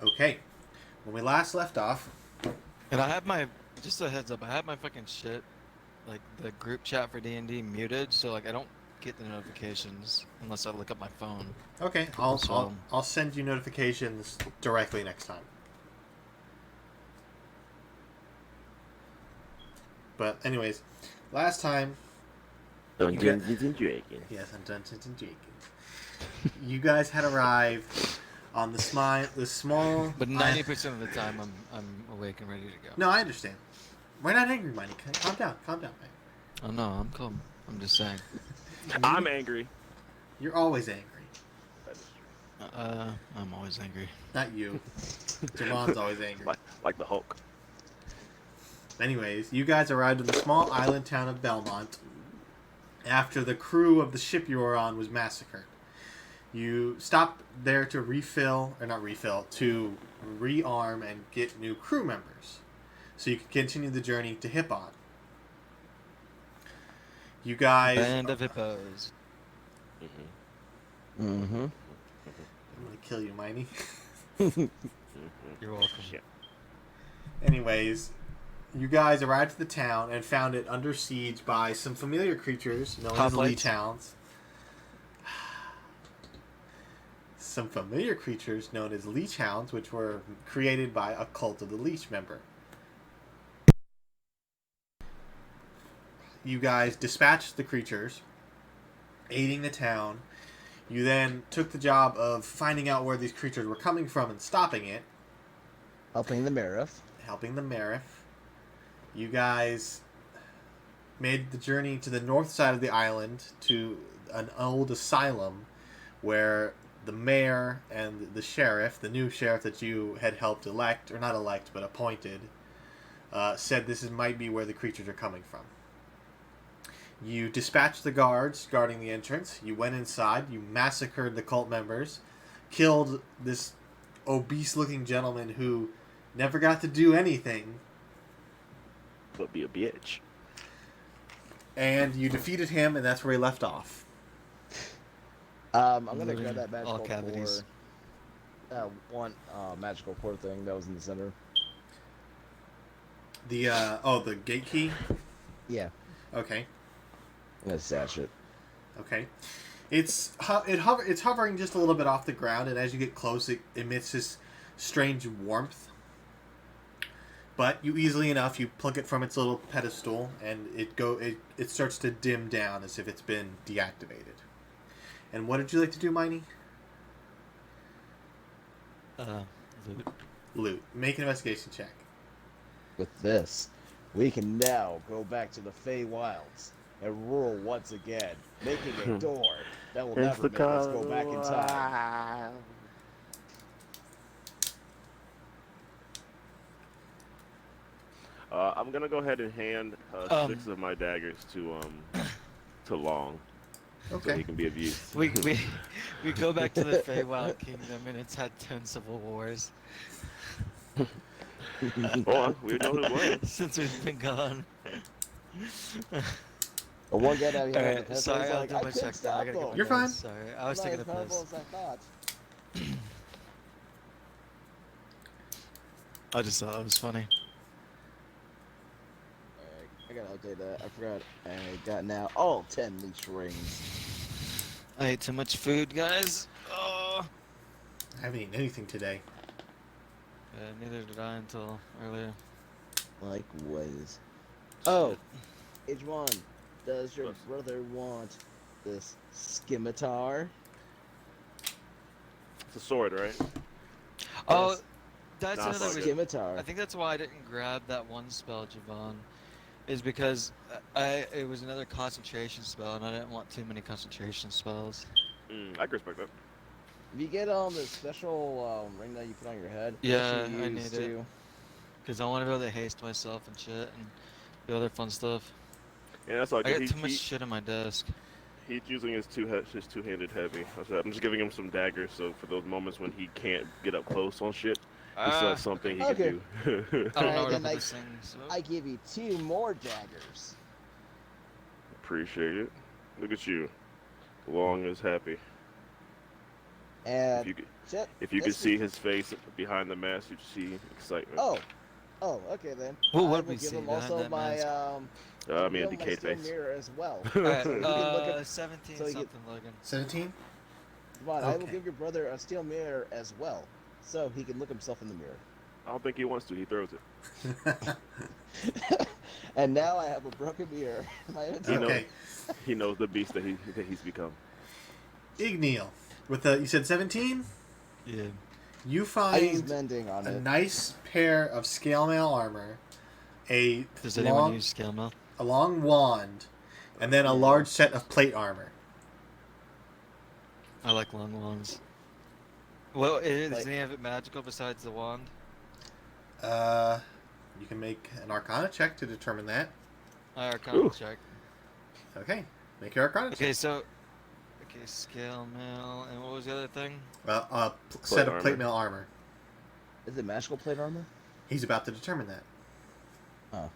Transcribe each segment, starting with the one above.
Okay. When we last left off, And I have my just a heads up. I have my fucking shit like the group chat for D&D muted, so like I don't get the notifications unless I look up my phone. okay, I'll I'll So, I'll send you notifications directly next time. But anyways, last time you got Dungeons and Dragons. yes, I'm Dungeons and Dragons. You guys had arrived on the small. but 90% of the time I'm awake and ready to go. No, I understand. We're not angry, Money. Calm down, man. Oh no, I'm calm. I'm just saying. I'm angry. You're always angry. That is I'm always angry. Not you. Javon's always angry. like the Hulk. Anyways, you guys arrived in the small island town of Belmont after the crew of the ship you were on was massacred. You stopped there to to rearm and get new crew members, so you could continue the journey to Hippon. You guys, Band of hippos. Mm-hmm. I'm gonna kill you, Miney. You're welcome. Shit. Anyways, you guys arrived at the town and found it under siege by some familiar creatures known as Lee Hoplites. Towns. Some familiar creatures known as Leech Hounds, which were created by a cult of the Leech member. You guys dispatched the creatures, aiding the town. You then took the job of finding out where these creatures were coming from and stopping it, Helping the Marif. helping the Marif. You guys made the journey to the north side of the island to an old asylum where the mayor and the sheriff, the new sheriff that you had helped elect, or not elect, but appointed, said might be where the creatures are coming from. You dispatched the guards guarding the entrance. You went inside. You massacred the cult members. Killed this obese-looking gentleman who never got to do anything. But be a bitch. And you defeated him, and that's where he left off. I'm gonna Looting grab that all magical cavities. core. That one magical core thing that was in the center. The gate key? Yeah, Okay. I'm gonna stash it. Okay. It's hovering just a little bit off the ground, and as you get close, it emits this strange warmth. But you easily enough, you pluck it from its little pedestal, and it starts to dim down as if it's been deactivated. And what did you like to do, Miney? Loot. Loot. Make an investigation check. With this, we can now go back to the Feywilds and rule once again, making a door that will never make us go back in time. I'm gonna go ahead and hand 6 of my daggers to Long, so Okay. he can be of use. We go back to the Feywild Kingdom and it's had 10 civil wars Hold on, we know who won. since we've been gone. But one guy down here, Alright, sorry, I'll do my check now. I gotta get my You're fine. notes. Sorry, I was taking a piss. As I thought. I just thought it was funny. Alright, I gotta update that. I forgot. I got now all 10 leech rings. I ate too much food, guys. Oh. I haven't eaten anything today. Neither did I until earlier. Likewise. Oh, H1, does your brother want this scimitar? It's a sword, right? Oh, Yes. that's Nah, another fuck it. reason. Scimitar. I think that's why I didn't grab that one spell, Javon, is because it was another concentration spell, and I didn't want too many concentration spells. I can respect that. If you get the special ring that you put on your head, Yeah, that you I use need it. Because I want to be able to haste myself and shit, and do other fun stuff. Yeah, that's all. I got too much shit on my desk. He's using his two-handed heavy. I'm just giving him some daggers, so for those moments when he can't get up close on shit, he still has something he Okay. can do. I don't know Alright, where to then put this thing. So. I give you 2 more daggers. Appreciate it. Look at you. Long is happy. And If you Jet, If you could this see is- his face behind the mask, you'd see excitement. Oh, okay then. Well, I what will we give see him behind also that my mask? I mean, a my decayed steel face. mirror as well. Alright, So he can look at 17 so he can- something, Logan. 17. Vaughn, I will Okay. give your brother a steel mirror as well, so he can look himself in the mirror. I don't think he wants to. He throws it. And now I have a broken mirror. in my inventory. Okay. He knows the beast that he's become. Igneal, with the you said 17. Yeah. You I use find mending on a it. nice pair of scale mail armor, a Does anyone long, use scale mail? a long wand, and then a Yeah. large set of plate armor. I like long wands. Well, is Like- any of it magical besides the wand? You can make an Arcana check to determine that. Arcana Ooh. check. Okay, make your Arcana check. Okay, so. Okay, scale mail, and what was the other thing? Set of plate armor. mail armor. Is it magical plate armor? He's about to determine that. Oh.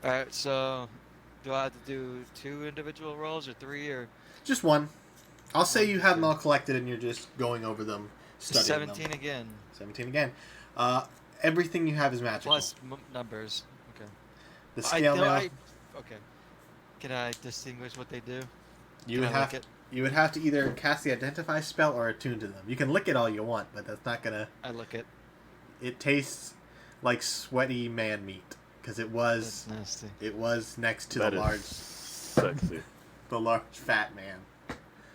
Alright, so. Do I have to do 2 individual rolls or 3 or. Just one. I'll say you have them all collected and you're just going over them, studying 17 them. again. 17 again. Everything you have is magical. Plus numbers. Okay. the scale mail. Okay. Can I distinguish what they do? You Can would I have lick it? you would have to either cast the identify spell or attune to them. You can lick it all you want, but that's not gonna. I look it. It tastes like sweaty man meat because That's nasty. it was next to That the is sexy. large fat man.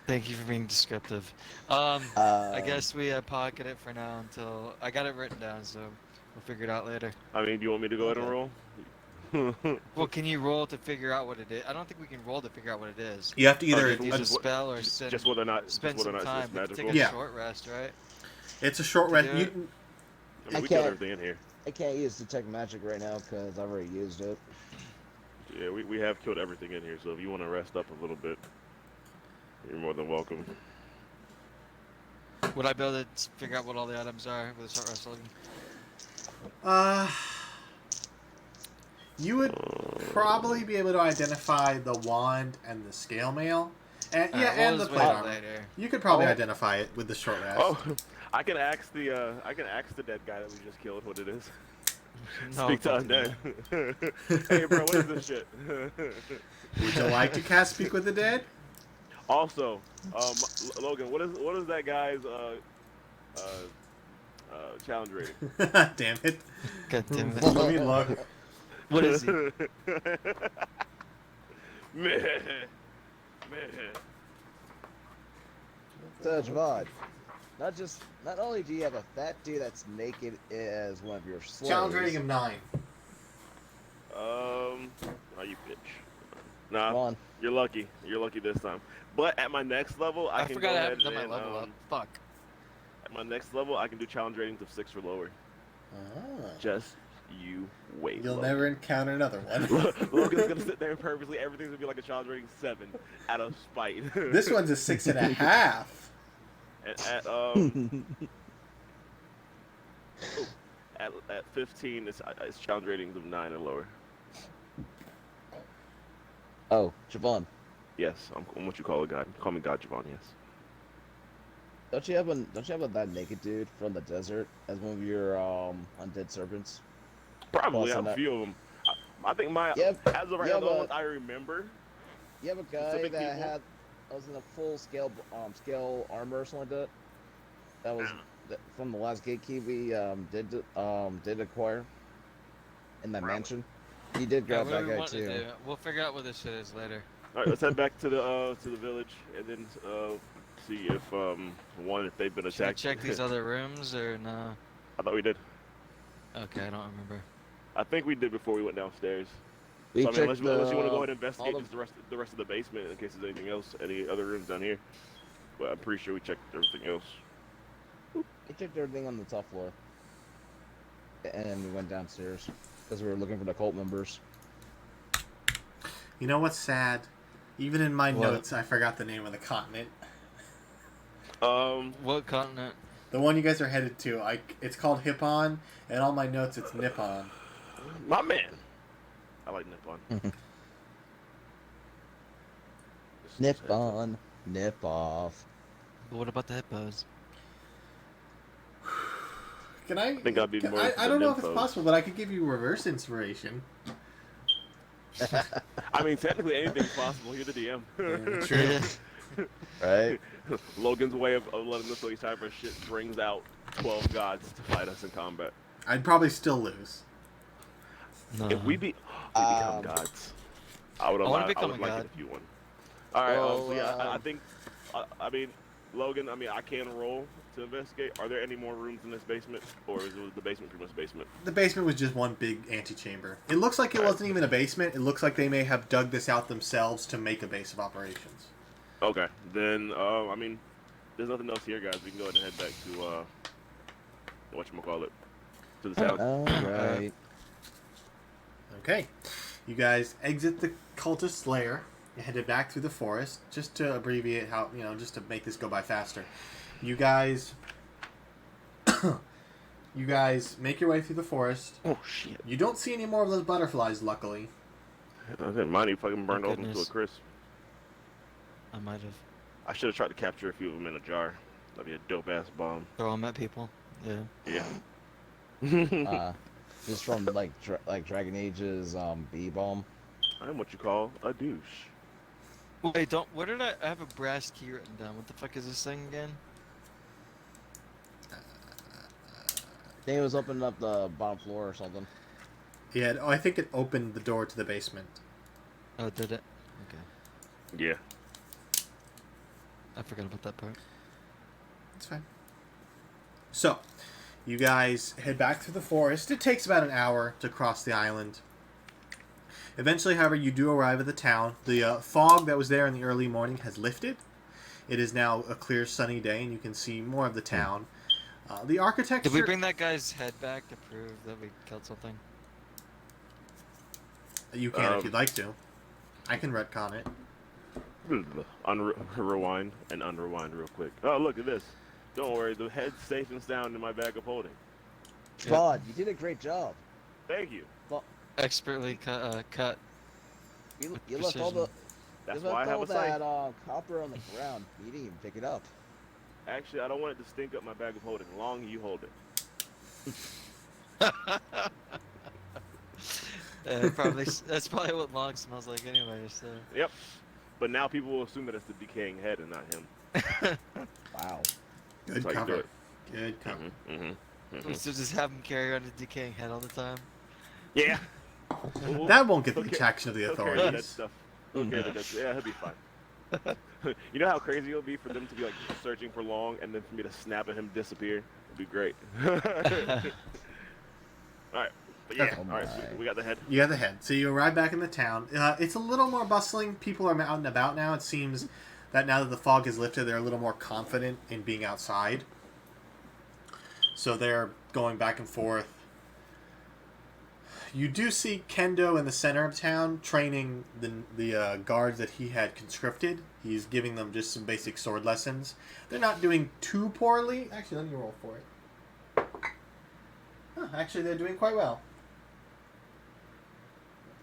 Thank you for being descriptive. I guess we pocket it for now until I got it written down, so we'll figure it out later. I mean, do you want me to go ahead and roll? Well, can you roll to figure out what it is? I don't think we can roll to figure out what it is. You have to either. Okay, Use a just what- spell or spend, just whether or not, spend just whether some or not time. it's We can take magical. a Yeah. short rest, right? It's a short to rest. do it. You, I mean, I we got can't- everything in here. I can't use detect magic right now because I've already used it. Yeah, we have killed everything in here. So if you want to rest up a little bit, you're more than welcome. Would I be able to figure out what all the items are with a short rest, Logan? you would probably be able to identify the wand and the scale mail, and Alright, we'll and the just plate wait armor. later. You could probably Oh. identify it with the short rest. Oh, I can ask the dead guy that we just killed what it is. No, Speak to don't do undead. Hey, bro, what is this shit? Would you like to cast Speak with the Dead? Also, Logan, what is that guy's challenge rating? Damn it! God damn it. Let me look. What is he? Man. So Javon, not only do you have a fat dude that's naked as one of your slaves. Challenge rating of 9. Oh, you bitch. Nah, Come on. you're lucky. You're lucky this time. But at my next level, I I can forgot go I ahead haven't done my and, level up. Fuck. At my next level, I can do challenge ratings of 6 or lower. Just you wait. You'll Logan. never encounter another one. Logan's gonna sit there and purposely everything's gonna be like a challenge rating 7 out of spite. This one's a 6.5. And at 15, it's challenge ratings of 9 and lower. Oh, Javon, Yes, I'm what you call a god. Call me God Javon. Yes. don't you have that naked dude from the desert as one of your undead serpents? Probably. I Plus have a on few of them. I think my Yep, as of right yeah, now, the but- ones I remember. You have a guy Specific that people? was in a full scale armor or something like that. That was from the last gatekeep we did acquire in that Probably. mansion. He did grab what that do we guy want to too. do? We'll figure out what this shit is later. All right, let's head back to the village and then see if if they've been Should we attacked. check these other rooms or no? I thought we did. Okay, I don't remember. I think we did before we went downstairs. We So, I mean, checked unless you want to go ahead and all investigate the- just the rest of the basement in case there's anything else, any other rooms down here. But I'm pretty sure we checked everything else. We checked everything on the top floor, and we went downstairs because we were looking for the cult members. You know what's sad? Even in my What? notes, I forgot the name of the continent. What continent? The one you guys are headed to, it's called Hippon, and all my notes it's Nippon. My man. I like Nippon. Nip on, nip off. But what about the hippos? Can I? I think I'd be more. I into don't the know if it's nymphos. possible, but I could give you reverse inspiration. I mean, technically anything's possible. You're the DM. Yeah, true. Right? Logan's way of letting us know he's time for shit brings out 12 gods to fight us in combat. I'd probably still lose. No. If we become Um, gods, I would I wanna allow. I become would a like god. it if you won. All right. Well, So yeah, I think. I mean, Logan. I mean, I can roll to investigate. Are there any more rooms in this basement, or is the basement pretty much basement? The basement was just one big antechamber. It looks like it wasn't even a basement. It looks like they may have dug this out themselves to make a base of operations. Okay. Then, I mean, there's nothing else here, guys. We can go ahead and head back to whatchamacallit, to the town. All right. Okay. You guys exit the cultist's lair and headed back through the forest, just to abbreviate how, just to make this go by faster. You guys you guys make your way through the forest. Oh shit! You don't see any more of those butterflies, luckily. I didn't mind. He fucking burned off into a goodness. crisp. I might have. I should have tried to capture a few of them in a jar. That'd be a dope ass bomb. Throw them at people. Yeah. Yeah. Just from like Dragon Age's B-bomb. I'm what you call a douche. Wait, where did I have a brass key written down? What the fuck is this thing again? I think it was opening up the bottom floor or something. Yeah, I think it opened the door to the basement. Oh, did it? Okay. Yeah. I forgot about that part. It's fine. So, you guys head back through the forest. It takes about an hour to cross the island. Eventually, however, you do arrive at the town. The fog that was there in the early morning has lifted. It is now a clear, sunny day, and you can see more of the town. The architecture... Did we bring that guy's head back to prove that we killed something? You can if you'd like to. I can retcon it. Rewind and unrewind real quick. Oh, look at this. Don't worry, the head's safe and sound in my bag of holding. Spud, you did a great job. Thank you. Expertly cut. You With left all the That's you why I left have all a sight. that copper on the ground. You didn't even pick it up. Actually, I don't want it to stink up my bag of holding. Long you hold it. That's probably what Long smells like anyway. So. Yep. But now people will assume that it's the decaying head and not him. Wow. Good That's how you do cover. it. Good cover. So just have him carry around a decaying head all the time. Yeah. That won't get the Okay. attraction of the He'll carry that authorities. stuff. Yeah, he'll be fine. You know how crazy it'll be for them to be like searching for Long and then for me to snap at him, disappear? It'd be great. Alright. But yeah, Okay. alright, so we got the head. You got the head. So you arrive back in the town. It's a little more bustling. People are out and about now. It seems that now that the fog has lifted, they're a little more confident in being outside. So they're going back and forth. You do see Kendo in the center of town training the guards that he had conscripted. He's giving them just some basic sword lessons. They're not doing too poorly. Actually, let me roll for it. Actually, they're doing quite well.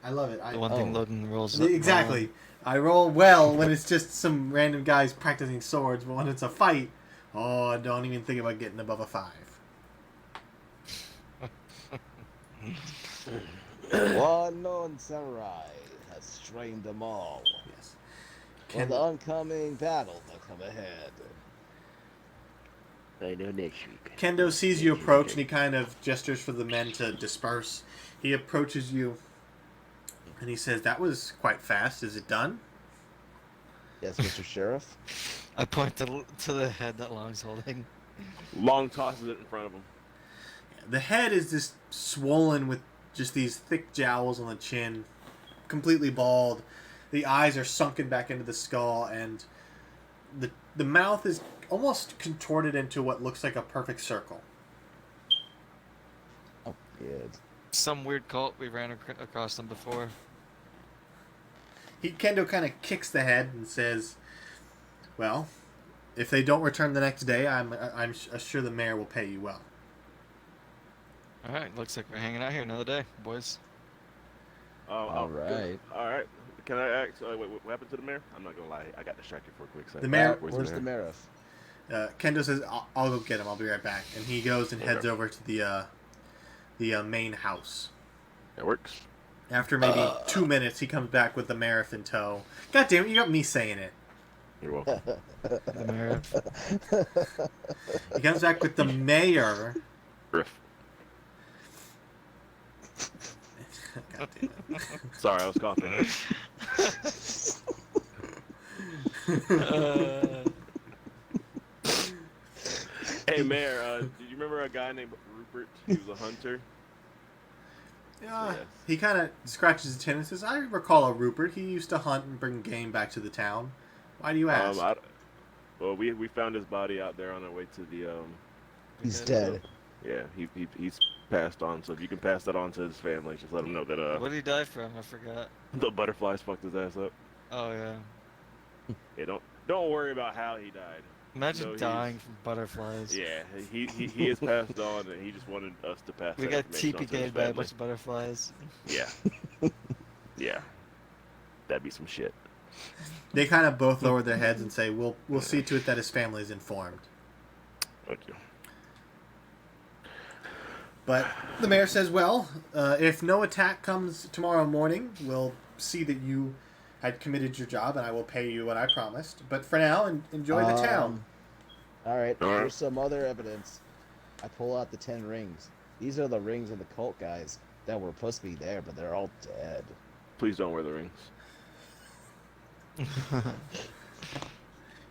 I love it. The one thing Logan rolls. Exactly. I roll well when it's just some random guys practicing swords, but when it's a fight, I don't even think about getting above a 5. One known samurai has trained them all. Yes. For the oncoming battle that come ahead. I know next week. Kendo sees you approach and he kind of gestures for the men to disperse. He approaches you and he says, "That was quite fast. Is it done?" Yes, Mr. Sheriff. I point to the head that Long's holding. Long tosses it in front of him. The head is just swollen with just these thick jowls on the chin, completely bald. The eyes are sunken back into the skull, and the mouth is almost contorted into what looks like a perfect circle. Oh, good. Some weird cult we ran across them before. Kendo kind of kicks the head and says, "Well, if they don't return the next day, I'm sure the mayor will pay you well." All right, looks like we're hanging out here another day, boys. All right. All right. Can I ask? Wait, what happened to the mayor? I'm not gonna lie. I got distracted for a quick second. The mayor- Where's the mayor? Kendo says, I'll go get him. I'll be right back. And he goes and heads Okay. over to the main house. That works. After maybe 2 minutes, he comes back with the Marith in tow. God damn it, you got me saying it. You're welcome. The mayor. He comes back with the mayor. Griff. God damn it. Sorry, I was coughing. Hey, Mayor, do you remember a guy named Rupert? He was a hunter. Yeah, Yes. he kind of scratches his chin and says, I recall a Rupert. He used to hunt and bring game back to the town. Why do you ask? Well, we found his body out there on our way to the He's dead. Yeah, he's passed on. So if you can pass that on to his family, just let him know that What did he die from? I forgot. the butterflies fucked his ass up. Oh yeah. Yeah, don't worry about how he died. Imagine No, he's- dying from butterflies. Yeah, he is passed on, and he just wanted us to pass. We that got information on to his TPK'd by a family. bunch of butterflies. Yeah, yeah, that'd be some shit. They kind of both lower their heads and say, we'll see to it that his family is informed. Thank you. But the mayor says, well, if no attack comes tomorrow morning, we'll see that you had committed your job and I will pay you what I promised. But for now, enjoy the town. All right, All right. here's some other evidence. I pull out the 10 rings. These are the rings of the cult guys that were supposed to be there, but they're all dead. Please don't wear the rings.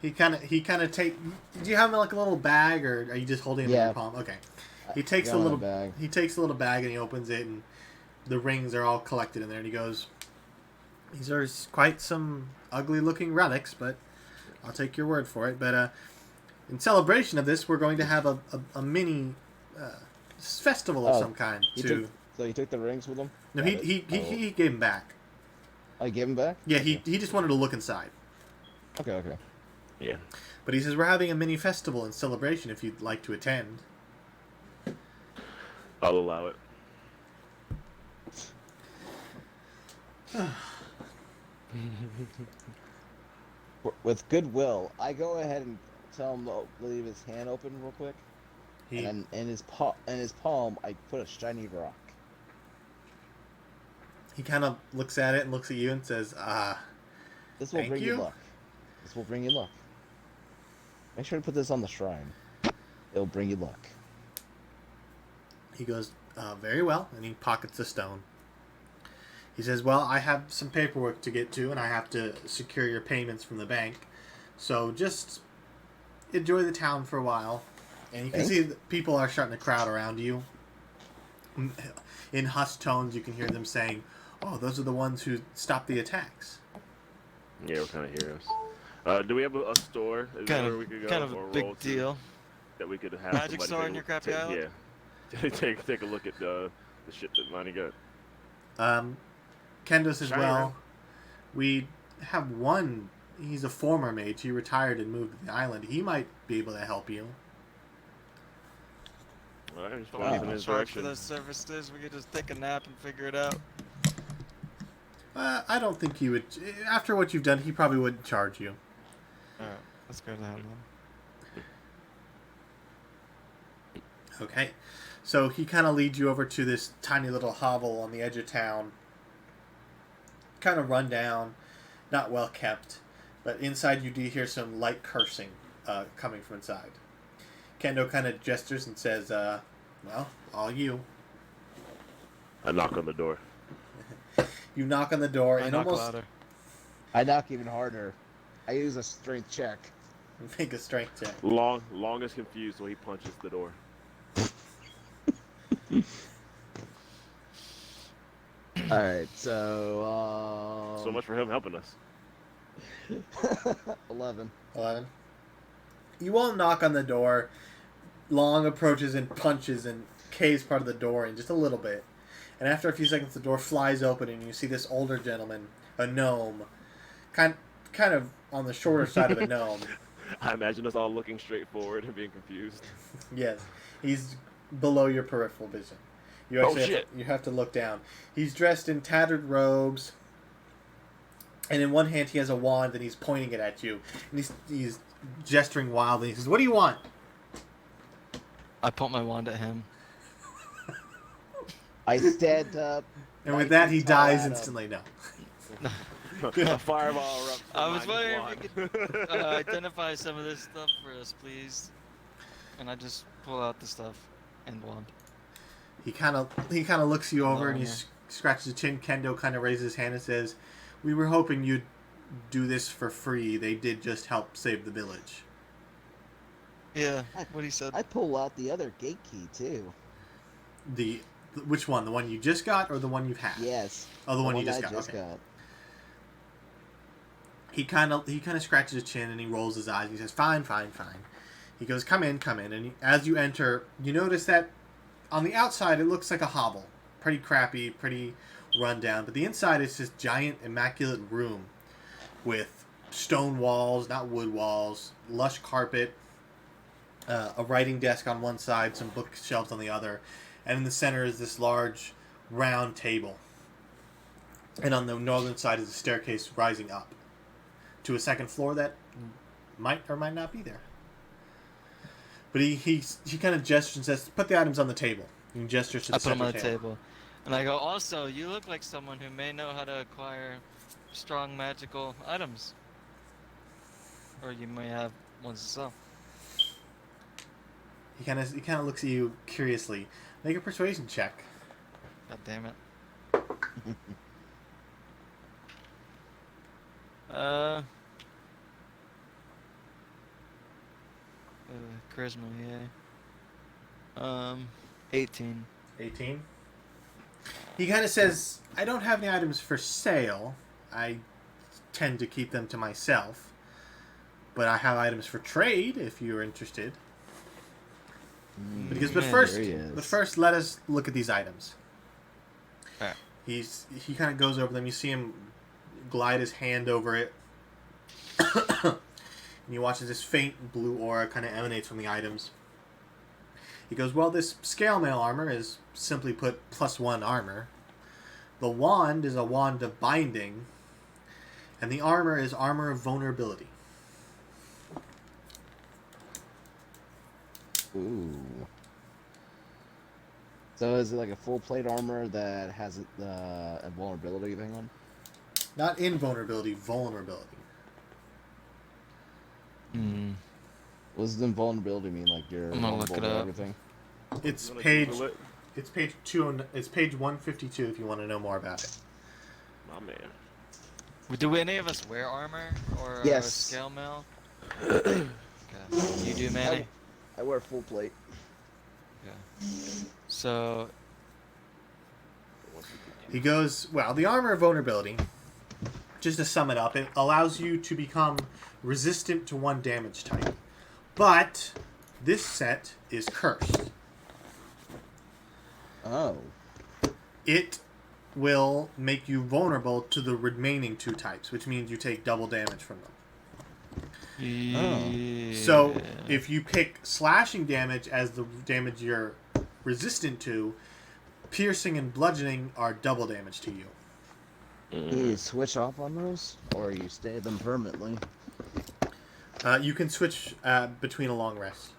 He kind of take. Do you have him in like a little bag, or are you just holding him in Yeah. your palm? Okay. He takes Got a my little bag. He takes a little bag and he opens it, and the rings are all collected in there. And he goes, "These are quite some ugly-looking relics, but I'll take your word for it. But in celebration of this, we're going to have a mini festival of Oh, some kind." So he took the rings with him? No, Got he it. he gave him back. I gave him back? Yeah, he just wanted to look inside. Okay. Yeah. But he says we're having a mini festival in celebration if you'd like to attend. I'll allow it. With goodwill, I go ahead and tell him to leave his hand open real quick. He And in his palm, I put a shiny rock. he kind of looks at it and looks at you and says, This will Thank bring you. you luck. This will bring you luck. Make sure to put this on the shrine. It'll bring you luck. He goes, very well, and he pockets the stone. He says, well, I have some paperwork to get to, and I have to secure your payments from the bank. So just enjoy the town for a while. And you can Thanks. see that people are starting to crowd around you. In hushed tones, you can hear them saying, oh, those are the ones who stopped the attacks. Yeah, we're kind of heroes. Do we have a store? Is there where we could go Kind of or a roll big to deal. that we could have Magic somebody store take in a your look- crappy take- island? Yeah. take a look at the shit that Lonnie got. Kendo says, Shiny well, ring. we have one. He's a former mage. He retired and moved to the island. He might be able to help you. All right, just Don't follow need in to his charge for direction. those services. We could just take a nap and figure it out. I don't think he would. After what you've done, he probably wouldn't charge you. Alright, let's go to him then. Okay. So he kind of leads you over to this tiny little hovel on the edge of town. Kind of run down, not well kept. But inside you do hear some light cursing coming from inside. Kendo kind of gestures and says, well, all you. I knock on the door. You knock on the door I and knock almost louder. I knock even harder. I use a strength check. make a strength check. Long is confused, so he punches the door. All right, so So much for him helping us. 11. 11. You all knock on the door. Long approaches and punches and caves part of the door in just a little bit. And after a few seconds, the door flies open and you see this older gentleman, a gnome, kind of on the shorter side of a gnome. I imagine us all looking straight forward and being confused. Yes, he's below your peripheral vision. You Oh, actually shit. you have to look down. He's dressed in tattered robes, and in one hand he has a wand and he's pointing it at you. And he's gesturing wildly. He says, "What do you want?" I point my wand at him. I stand up. And with 19 that, he tall dies Adam. instantly. No. A fireball erupts from I was Midas wondering wand. if you could identify some of this stuff for us, please. And I just pull out the stuff and wand. He kind of looks you over and he Armor. scratches his chin. Kendo kind of raises his hand and says, "We were hoping you'd do this for free. They did just help save the village." Yeah, what he said. I pull out the other gate key too. Which one? The one you just got or the one you've had? Yes. Oh, the one you I just got. Okay. He kind of scratches his chin and he rolls his eyes. And he says, "Fine, fine, fine." He goes, "Come in, come in." And as you enter, you notice that on the outside it looks like a hovel, pretty crappy, pretty run down. But the inside is this giant, immaculate room with stone walls, not wood walls, lush carpet, a writing desk on one side, some bookshelves on the other, and in the center is this large, round table. And on the northern side is a staircase rising up to a second floor that might or might not be there. But he kind of gestures and says, "Put the items on the table." And he gestures to the I put them center on the table. And I go, also, you look like someone who may know how to acquire strong magical items. Or you may have ones to sell. He kind of looks at you curiously. Make a persuasion check. God damn it. Charisma, yeah. 18. 18. He kind of says, "I don't have any items for sale. I tend to keep them to myself. But I have items for trade if you're interested." But first, let us look at these items. Alright. He kind of goes over them. You see him glide his hand over it. And you watch as this faint blue aura kind of emanates from the items. He goes, "Well, this scale mail armor is, simply put, +1 armor. The wand is a wand of binding. And the armor is armor of vulnerability." Ooh. So is it like a full plate armor that has the invulnerability thing on? Not invulnerability, vulnerability. Hmm. What does invulnerability mean? Like you're I'm gonna look vulnerable it to up. everything? It's You wanna page Google it? it's page 2 it's page 152 if you want to know more about it. My man. Do any of us wear armor or Yes. scale mail? Okay. You do, Manny? I wear full plate. Yeah. So, He goes, "Well, the armor of vulnerability, just to sum it up, it allows you to become resistant to 1 damage type. But this set is cursed. Oh. It will make you vulnerable to the remaining 2 types, which means you take double damage from them. So, yeah. if you pick slashing damage as the damage you're resistant to, piercing and bludgeoning are double damage to you. Do you switch off on those, or you stay them permanently? You can switch between a long rest.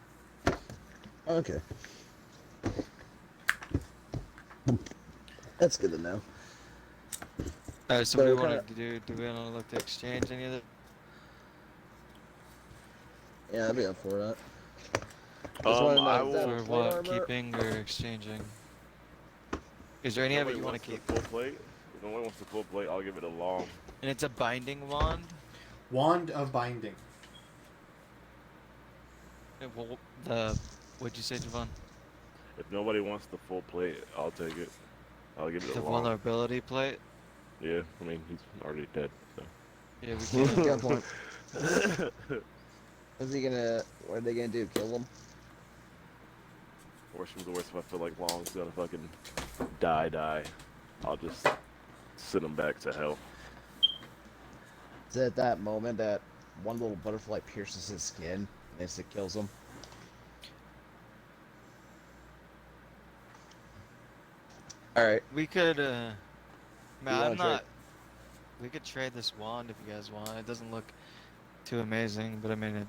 Okay. That's good to know. Alright, so what do we So want to do? Do we want to look to exchange any of the... Yeah, I'd be up for that. Just wanna know, I is that will. For plate what? armor? Keeping or exchanging? Is there any of it Nobody you want to wants keep? the full plate. If no one wants the full plate, I'll give it a long. And it's a binding wand? Wand of Binding. What'd you say, Javon? If nobody wants the full plate, I'll take it. I'll give it The a long. vulnerability plate? Yeah, I mean he's already dead. So. Yeah, we can. Good point. What's he gonna? What are they gonna do? Kill him? Worst comes to worst, if I feel like Long's gonna fucking die, I'll just send him back to hell. Is it at that moment that one little butterfly pierces his skin and it kills him? All right. We could, man, wanna I'm trade? not. We could trade this wand if you guys want. It doesn't look too amazing, but I mean,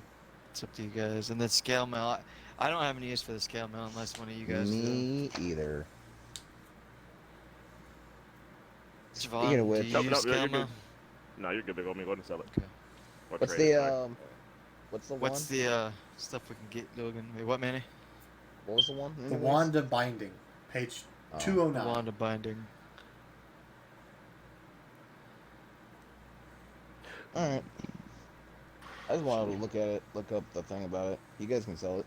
It's up to you guys. And then scale mail. I don't have any use for the scale mail unless one of you guys do. Me either. Javon, Speaking of do which, you No, use no, scale you're good. mail? No, you're good. Big homie. Go ahead and sell it. Okay. Or what's trade it, the sorry. what's the What's one? the stuff we can get, Logan? Wait, what, Manny? What was the one? The anyways? Wand of Binding, page Oh. 209. Wand of binding. All right. I just wanted to look at it, look up the thing about it. You guys can sell it.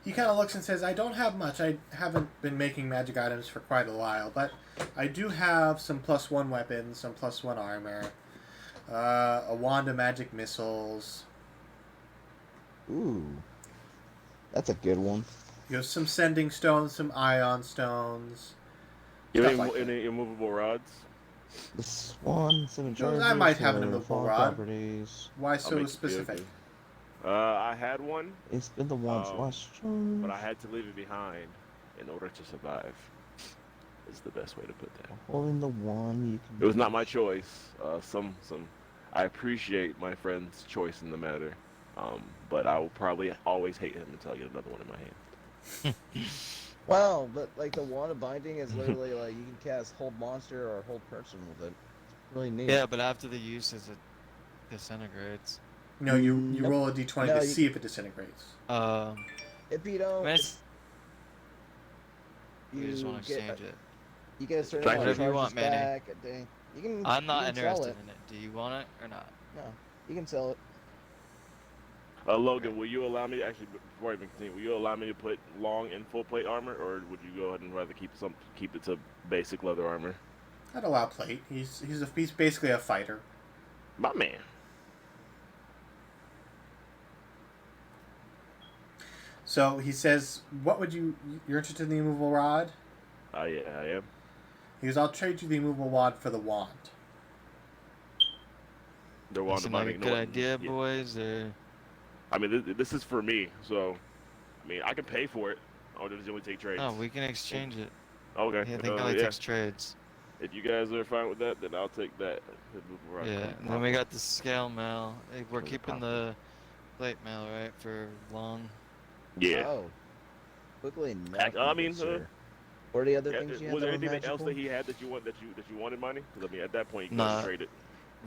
He kind of looks and says, I don't have much. I haven't been making magic items for quite a while, but I do have some +1 weapons, some +1 armor, a wand of magic missiles. Ooh, that's a good one. You have some sending stones, some ion stones. You have Stuff any, like that. any immovable rods? This one, 7 charges. I might have an or immovable 4 rod. properties. Why I'll so make you feel specific? good. I had one, It's been the one's last charge. but I had to leave it behind in order to survive. Is the best way to put that. Holding the one, you can. It was not my choice. I appreciate my friend's choice in the matter, but I will probably always hate him until I get another one in my hand. Wow, but like the wand of binding is literally like you can cast hold monster or hold person with it. It's really neat. Yeah, but after the uses, it disintegrates. No, you Nope. roll a d20 No, to you- see if it disintegrates. If you don't, I mean, you you just want to get exchange it. you get a certain Back amount of whatever you charges want, Manny. back a day. You can. I'm not you can sell interested it. in it. Do you want it or not? No, you can sell it. Logan, will you allow me actually before I even continue? Will you allow me to put long and full plate armor, or would you go ahead and rather keep it to basic leather armor? I'd allow plate. He's basically a fighter. My man. So he says, "What would you're interested in the immovable rod?" Yeah, I am. He goes, "I'll trade you the immovable rod for the wand." The That wand seem of like a binding. good No, idea, yeah. boys. Or I mean, this is for me, so I mean, I can pay for it. Or does it only take trades? no, we can exchange it. Okay. Yeah, I think it only yeah. takes trades. If you guys are fine with that, then I'll take that. Yeah, and then we got the scale mail. Hey, we're From keeping Copper. the plate mail, right, for long. Yeah. Oh. Quickly Ac- I mean, sir. What are the other Yeah, things you was had there that were anything else magical? that he had that you wanted money? Because I mean, at that point, you can Nah. trade it.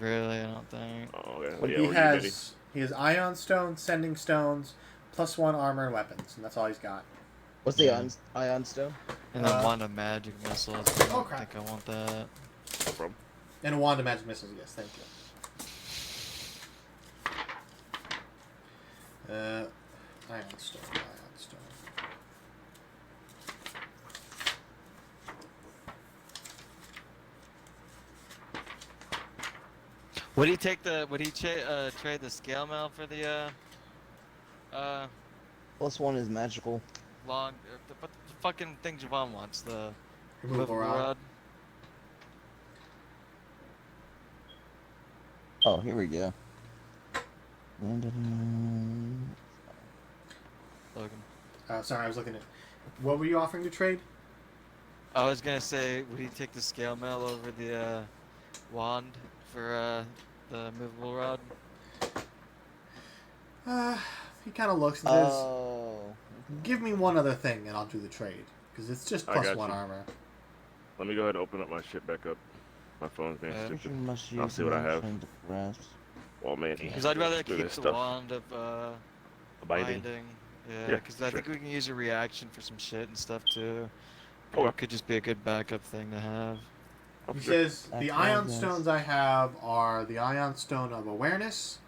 Really, I don't think. Oh, okay. Well, Yeah, he or you, Benny. has ion stones, sending stones, +1 armor and weapons, and that's all he's got. What's the Yeah. ion stone? And then Uh, one of magic missiles. I don't crap. think I want that. No problem. And a wand of magic missiles. Yes, thank you. Ion stone. Ion stone. Would he take the? Would he trade the scale mail for the Plus one is magical. long? The fucking thing Javon wants, the Removal rod. Oh, here we go. Logan. Sorry, I was looking at. What were you offering to trade? I was gonna say, would he take the scale mail over the wand for the movable rod? He kind of looks and says, Oh. "Give me one other thing, and I'll do the trade, because it's just I got +1 you. armor." Let me go ahead and open up my shit back up. My phone's being Yeah. stupid. Must I'll use see what I have. motion to grasp. Well, man. Because I'd rather screw keep this the stuff. wand of Binding. Yeah, Yeah, because I sure. think we can use a reaction for some shit and stuff too. Okay. Or it could just be a good backup thing to have. Oh, He sure. says, "The That's ion right, yes. stones I have are the ion stone of awareness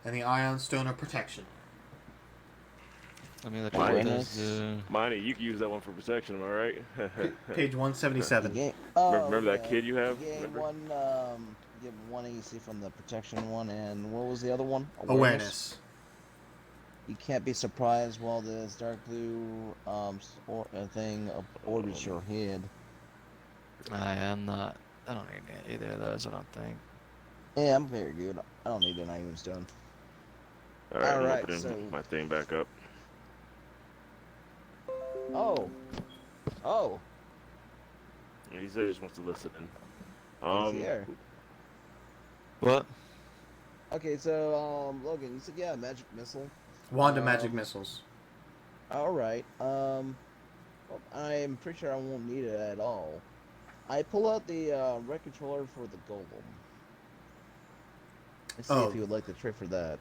and the ion stone of protection." I mean, look Mine at is- those. Miney, you can use that one for protection, am I right? Page 177. Remember that kid you have? You gain Remember? one, you get one AC from the protection one, and what was the other one? Awareness. You can't be surprised while this dark blue thing orbits your head. I am not. I don't need either of those. I don't think. Yeah, I'm very good. I don't need an iron stone. All right, I'm Alright, opening so- my thing back up. Oh, He said he just wants to listen in. he's here. What? Okay, so Logan, you said yeah, magic missile. Wand of magic Um, missiles. All right. Well, I'm pretty sure I won't need it at all. I pull out the red controller for the golem. Let's see if Oh, you would like to trade for that.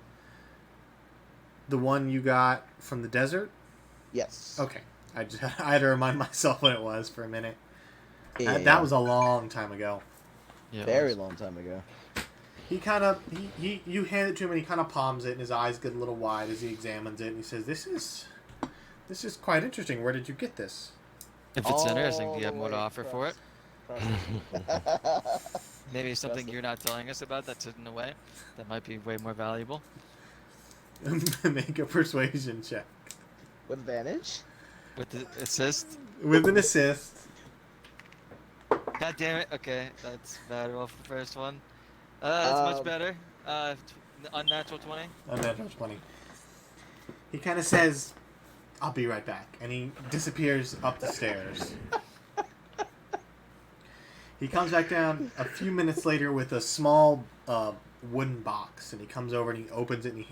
the one you got from the desert? Yes. Okay. I had to remind myself what it was for a minute. Yeah, That was a long time ago. Yeah. very long time ago. He kind of you hand it to him and he kind of palms it and his eyes get a little wide as he examines it and he says, "This is quite interesting. Where did you get this?" If it's interesting, do All you have the more to way offer for it? across- Maybe something Trust you're not telling us about that's hidden away that might be way more valuable. Make a persuasion check With advantage? With the assist. with an assist. God damn it. Okay, that's bad roll for the first one. That's much Um, better. Unnatural 20. Unnatural 20. He kind of says, "I'll be right back," and he disappears up the stairs. He comes back down a few minutes later with a small wooden box, and he comes over and he opens it. And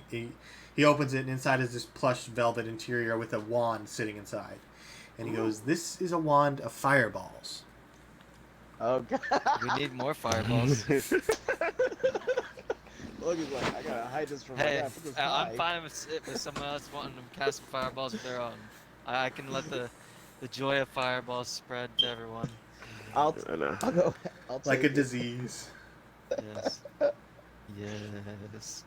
he opens it, and inside is this plush velvet interior with a wand sitting inside. And he goes, "This is a wand of fireballs." Oh god. We need more fireballs. Logan's like, I gotta hide this from. I Hey, gotta put this I'm high. fine with someone else wanting to cast some fireballs of their own. I can let the joy of fireballs spread to everyone. I'll And, I'll go. I'll Like a take it. disease. Yes. Yes.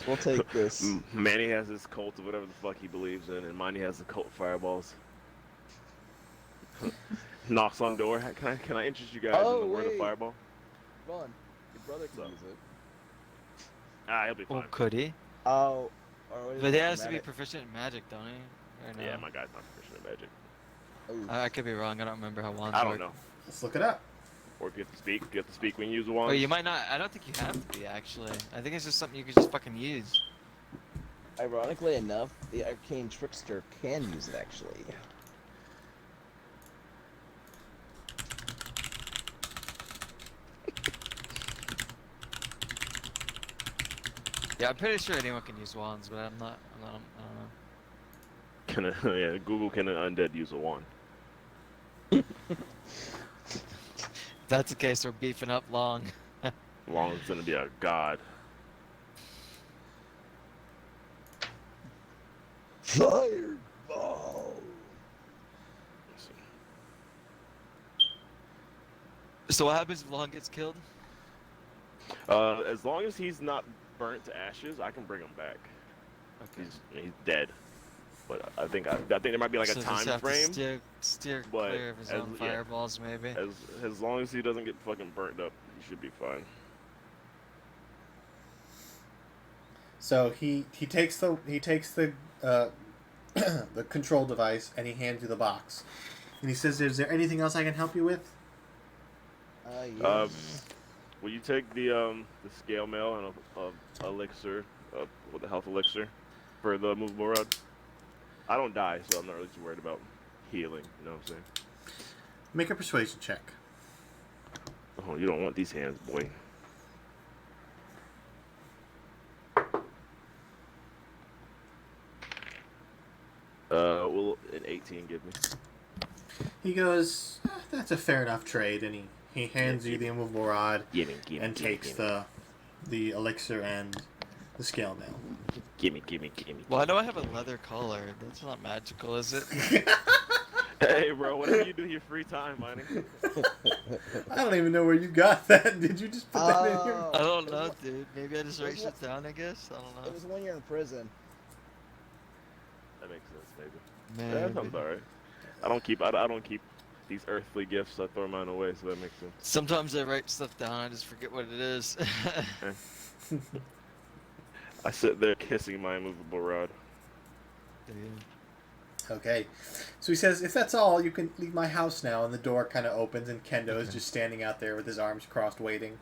We'll take this. Manny has his cult of whatever the fuck he believes in, and Manny has the cult of fireballs. Knocks on door. Can I interest you guys Oh, in the word of wait. fireball? Come on, your brother can So. use it. Ah, he'll be fine. Well, could he? Oh, or what is But he it, has to be magic? proficient in magic, don't he? Or no? Yeah, my guy's not proficient in magic. Ooh. I could be wrong. I don't remember how wands I don't work. know. Let's look it up. Or if you have to speak, you have to speak when you use the wand. Well, you might not. I don't think you have to be actually. I think it's just something you could just fucking use. Ironically enough, the arcane trickster can use it actually. Yeah, I'm pretty sure anyone can use wands, but I'm not. I don't know. Yeah, Google can an undead use a wand? If that's the case, we're beefing up long. Long as it's gonna be a god. Fireball. Let's see. So what happens if Long gets killed? As long as he's not burnt to ashes, I can bring him back. Okay. He's dead. But I think there might be like So a just time have to frame. steer but clear of his as- own yeah. fireballs, maybe. As long as he doesn't get fucking burnt up, he should be fine. So he takes the the control device and he hands you the box, and he says, "Is there anything else I can help you with?" Yes. Will you take the scale mail and a elixir, with the health elixir, for the movable rod? I don't die, so I'm not really too worried about healing. You know what I'm saying? Make a persuasion check. Oh, you don't want these hands, boy. Will an 18 give me? He goes, "That's a fair enough trade," and he hands you the immovable rod Gimme, and takes the elixir and the scale mail. Gimme. Well, I know I have a leather collar. That's not magical, is it? Hey, bro, whatever you do in your free time, Manny. I don't even know where you got that. Did you just put that in here? I don't know, dude. Maybe I just write shit down, I guess? I don't It was know. 1 year in prison. That makes sense, maybe. Man. That sounds alright. I don't keep these earthly gifts. I throw mine away, so that makes sense. Sometimes I write stuff down, I just forget what it is. I sit there kissing my immovable rod. Dude. Okay. So he says, "If that's all, you can leave my house now." And the door kind of opens, and Kendo is Okay. just standing out there with his arms crossed, waiting.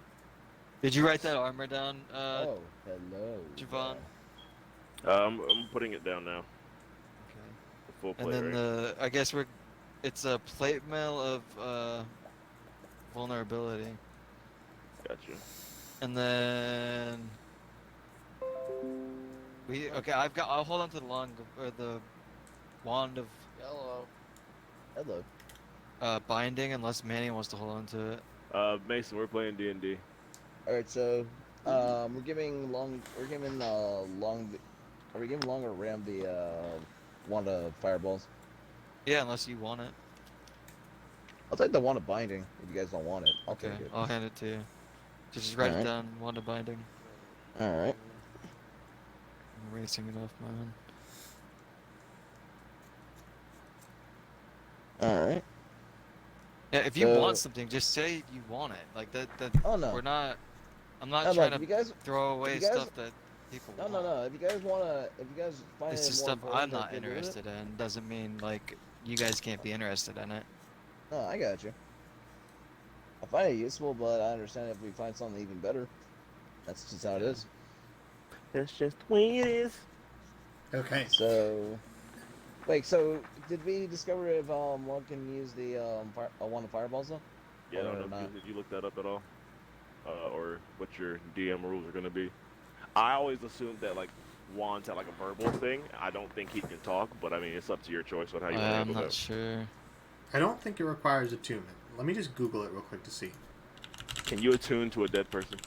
Did you write that armor down, Oh, hello. Javon? I'm putting it down now. Okay. The full And plate, then right? I guess it's a plate mail of vulnerability. Got you. And then Okay, I'll hold on to the the wand of Hello. Hello. binding unless Manny wants to hold on to it. Mason, we're playing D&D. All right, so are we giving long or ram the wand of fireballs? Yeah, unless you want it. I'll take the wand of binding if you guys don't want it. I'll Okay, take it. I'll hand it to you. Just write it Alright. down. Wand of binding. All right. I'm erasing it off mine. All right. Yeah, if you So- want something, just say you want it. Like that. Oh no. We're not. I'm not No, trying look, to if you guys, throw away you guys- stuff that people no, want. no, no. If you guys find It's it just more stuff important I'm to not get rid of it- interested in. Doesn't mean like you guys can't be interested in it. No, I got you. I find it useful, but I understand if we find something even better. That's just how it is. That's just the way it is. Okay. So, wait. So, did we discover if one can use the wand of fireballs though? Yeah, I Or don't know. not? Did you look that up at all? Or what your DM rules are gonna be? I always assumed that like wands had like a verbal thing. I don't think he can talk, but I mean it's up to your choice on how you want to I'm handle not that. sure. I don't think it requires attunement. Let me just Google it real quick to see. Can you attune to a dead person?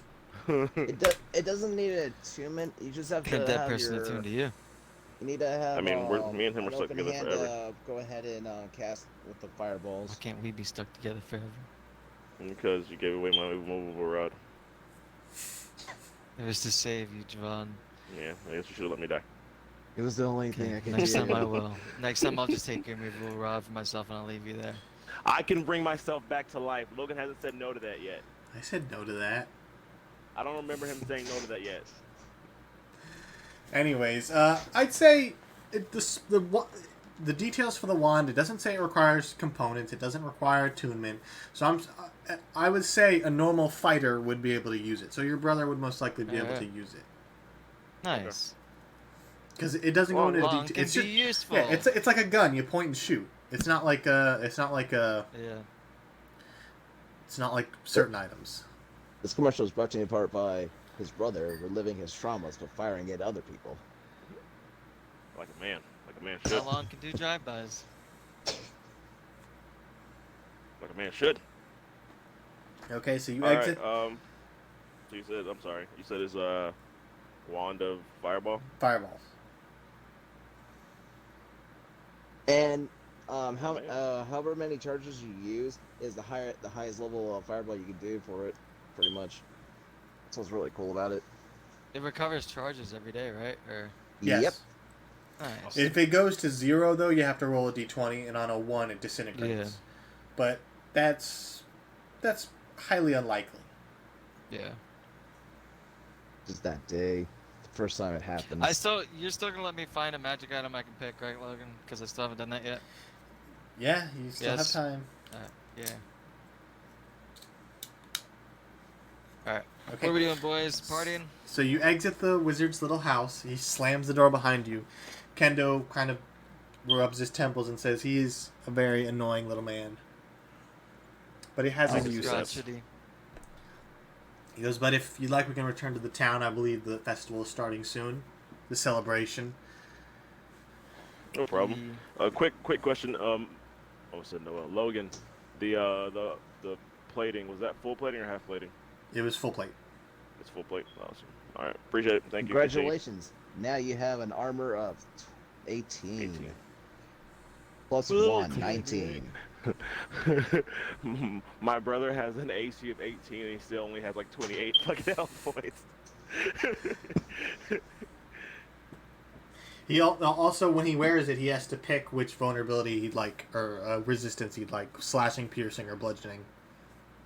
It doesn't need an attunement. You just have Can to a dead have person your. attune to you? You need to have. I mean, me and him an are stuck open together hand forever. to go ahead and cast with the Why fireballs. can't we be stuck together forever? Because you gave away my movable rod. It was to save you, Javon. Yeah, I guess you should have let me die. It was the only Okay, next time I will. Next time I'll just take your movable rod for myself and I'll leave you there. I can bring myself back to life. Logan hasn't said no to that yet. I said no to that. I don't remember him saying no to that yet. Anyways, I'd say the details for the wand. It doesn't say it requires components. It doesn't require attunement. So I would say a normal fighter would be able to use it. So your brother would most likely be able to use it Nice. because it doesn't go into Long detail. can It's be just, useful. yeah, it's like a gun. You point and shoot. It's not like Yeah. it's not like certain items. This commercial is brought to you in part by his brother reliving his traumas by firing at other people. Like a man How should. long can do drive-bys? Like a man should. Okay, so you All right. exit So you said, I'm sorry. You said it's wand of fireball. fireball. And man. however many charges you use is the highest level of fireball you can do for it, pretty much. That's what's really cool about it. It recovers charges every day, right? Or Yes. Yep. nice. If it goes to 0, though, you have to roll a d20, and on a 1, it disintegrates. Yeah. But that's highly unlikely. Yeah. Just that day, the first time it happened. You're still gonna let me find a magic item I can pick, right, Logan? Because I still haven't done that yet. Yeah, you still Yes. have time. Yeah. All right. Okay. What are we doing, boys? Partying? So you exit the wizard's little house. He slams the door behind you. Kendo kind of rubs his temples and says he is a very annoying little man. But he has Oh, his he's uses. Crotchety. He goes, but if you'd like, we can return to the town. I believe the festival is starting soon. The celebration. No problem. Quick question. Oh, said no. Logan, the plating, was that full plating or half plating? It was full plate. It's full plate. Awesome. All right. Appreciate it. Thank you. Continue. Congratulations. Now you have an armor of 18. 18. Plus Whoa. 1, 19. My brother has an AC of 18 and he still only has like 28 fucking health points. He also, when he wears it, he has to pick which vulnerability he'd like, or resistance he'd like, slashing, piercing, or bludgeoning.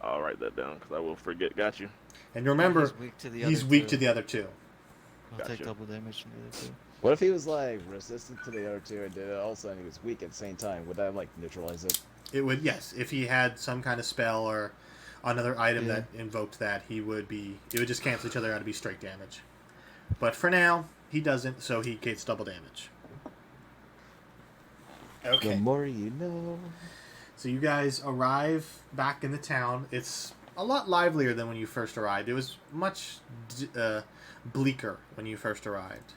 I'll write that down because I will forget. Got you. And remember, He's weak to the he's other weak two. to the other two. I'll take Gotcha. double damage from the other two. What if he was like resistant to the other two and did it all of a sudden he was weak at the same time? Would that like neutralize it? It would, yes, if he had some kind of spell or another item Yeah. that invoked that, it would just cancel each other out to be straight damage. But for now, he doesn't, so he gets double damage. The Okay. more you know. So you guys arrive back in the town. It's a lot livelier than when you first arrived. It was much bleaker when you first arrived.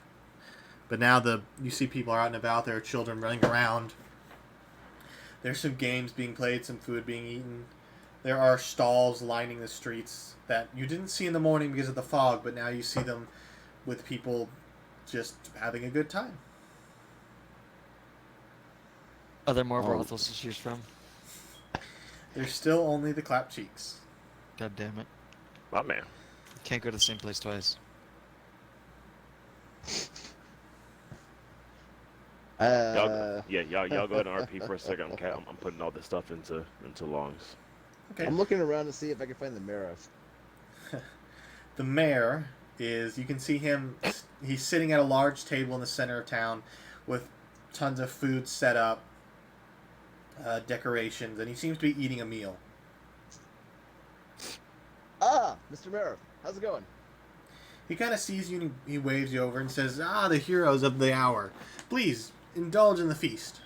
But now you see people are out and about. There are children running around. There's some games being played, some food being eaten. There are stalls lining the streets that you didn't see in the morning because of the fog, but now you see them with people just having a good time. Are there more Oh. brothels to choose from? There's still only the clap cheeks. God damn it. My man. Can't go to the same place twice. Y'all go ahead and RP for a second. I'm putting all this stuff into longs. Okay. I'm looking around to see if I can find the mayor. The mayor is, you can see him, he's sitting at a large table in the center of town with tons of food set up, decorations, and he seems to be eating a meal. Ah, Mr. Mayor, how's it going? He kind of sees you and he waves you over and says, the heroes of the hour. Please, indulge in the feast.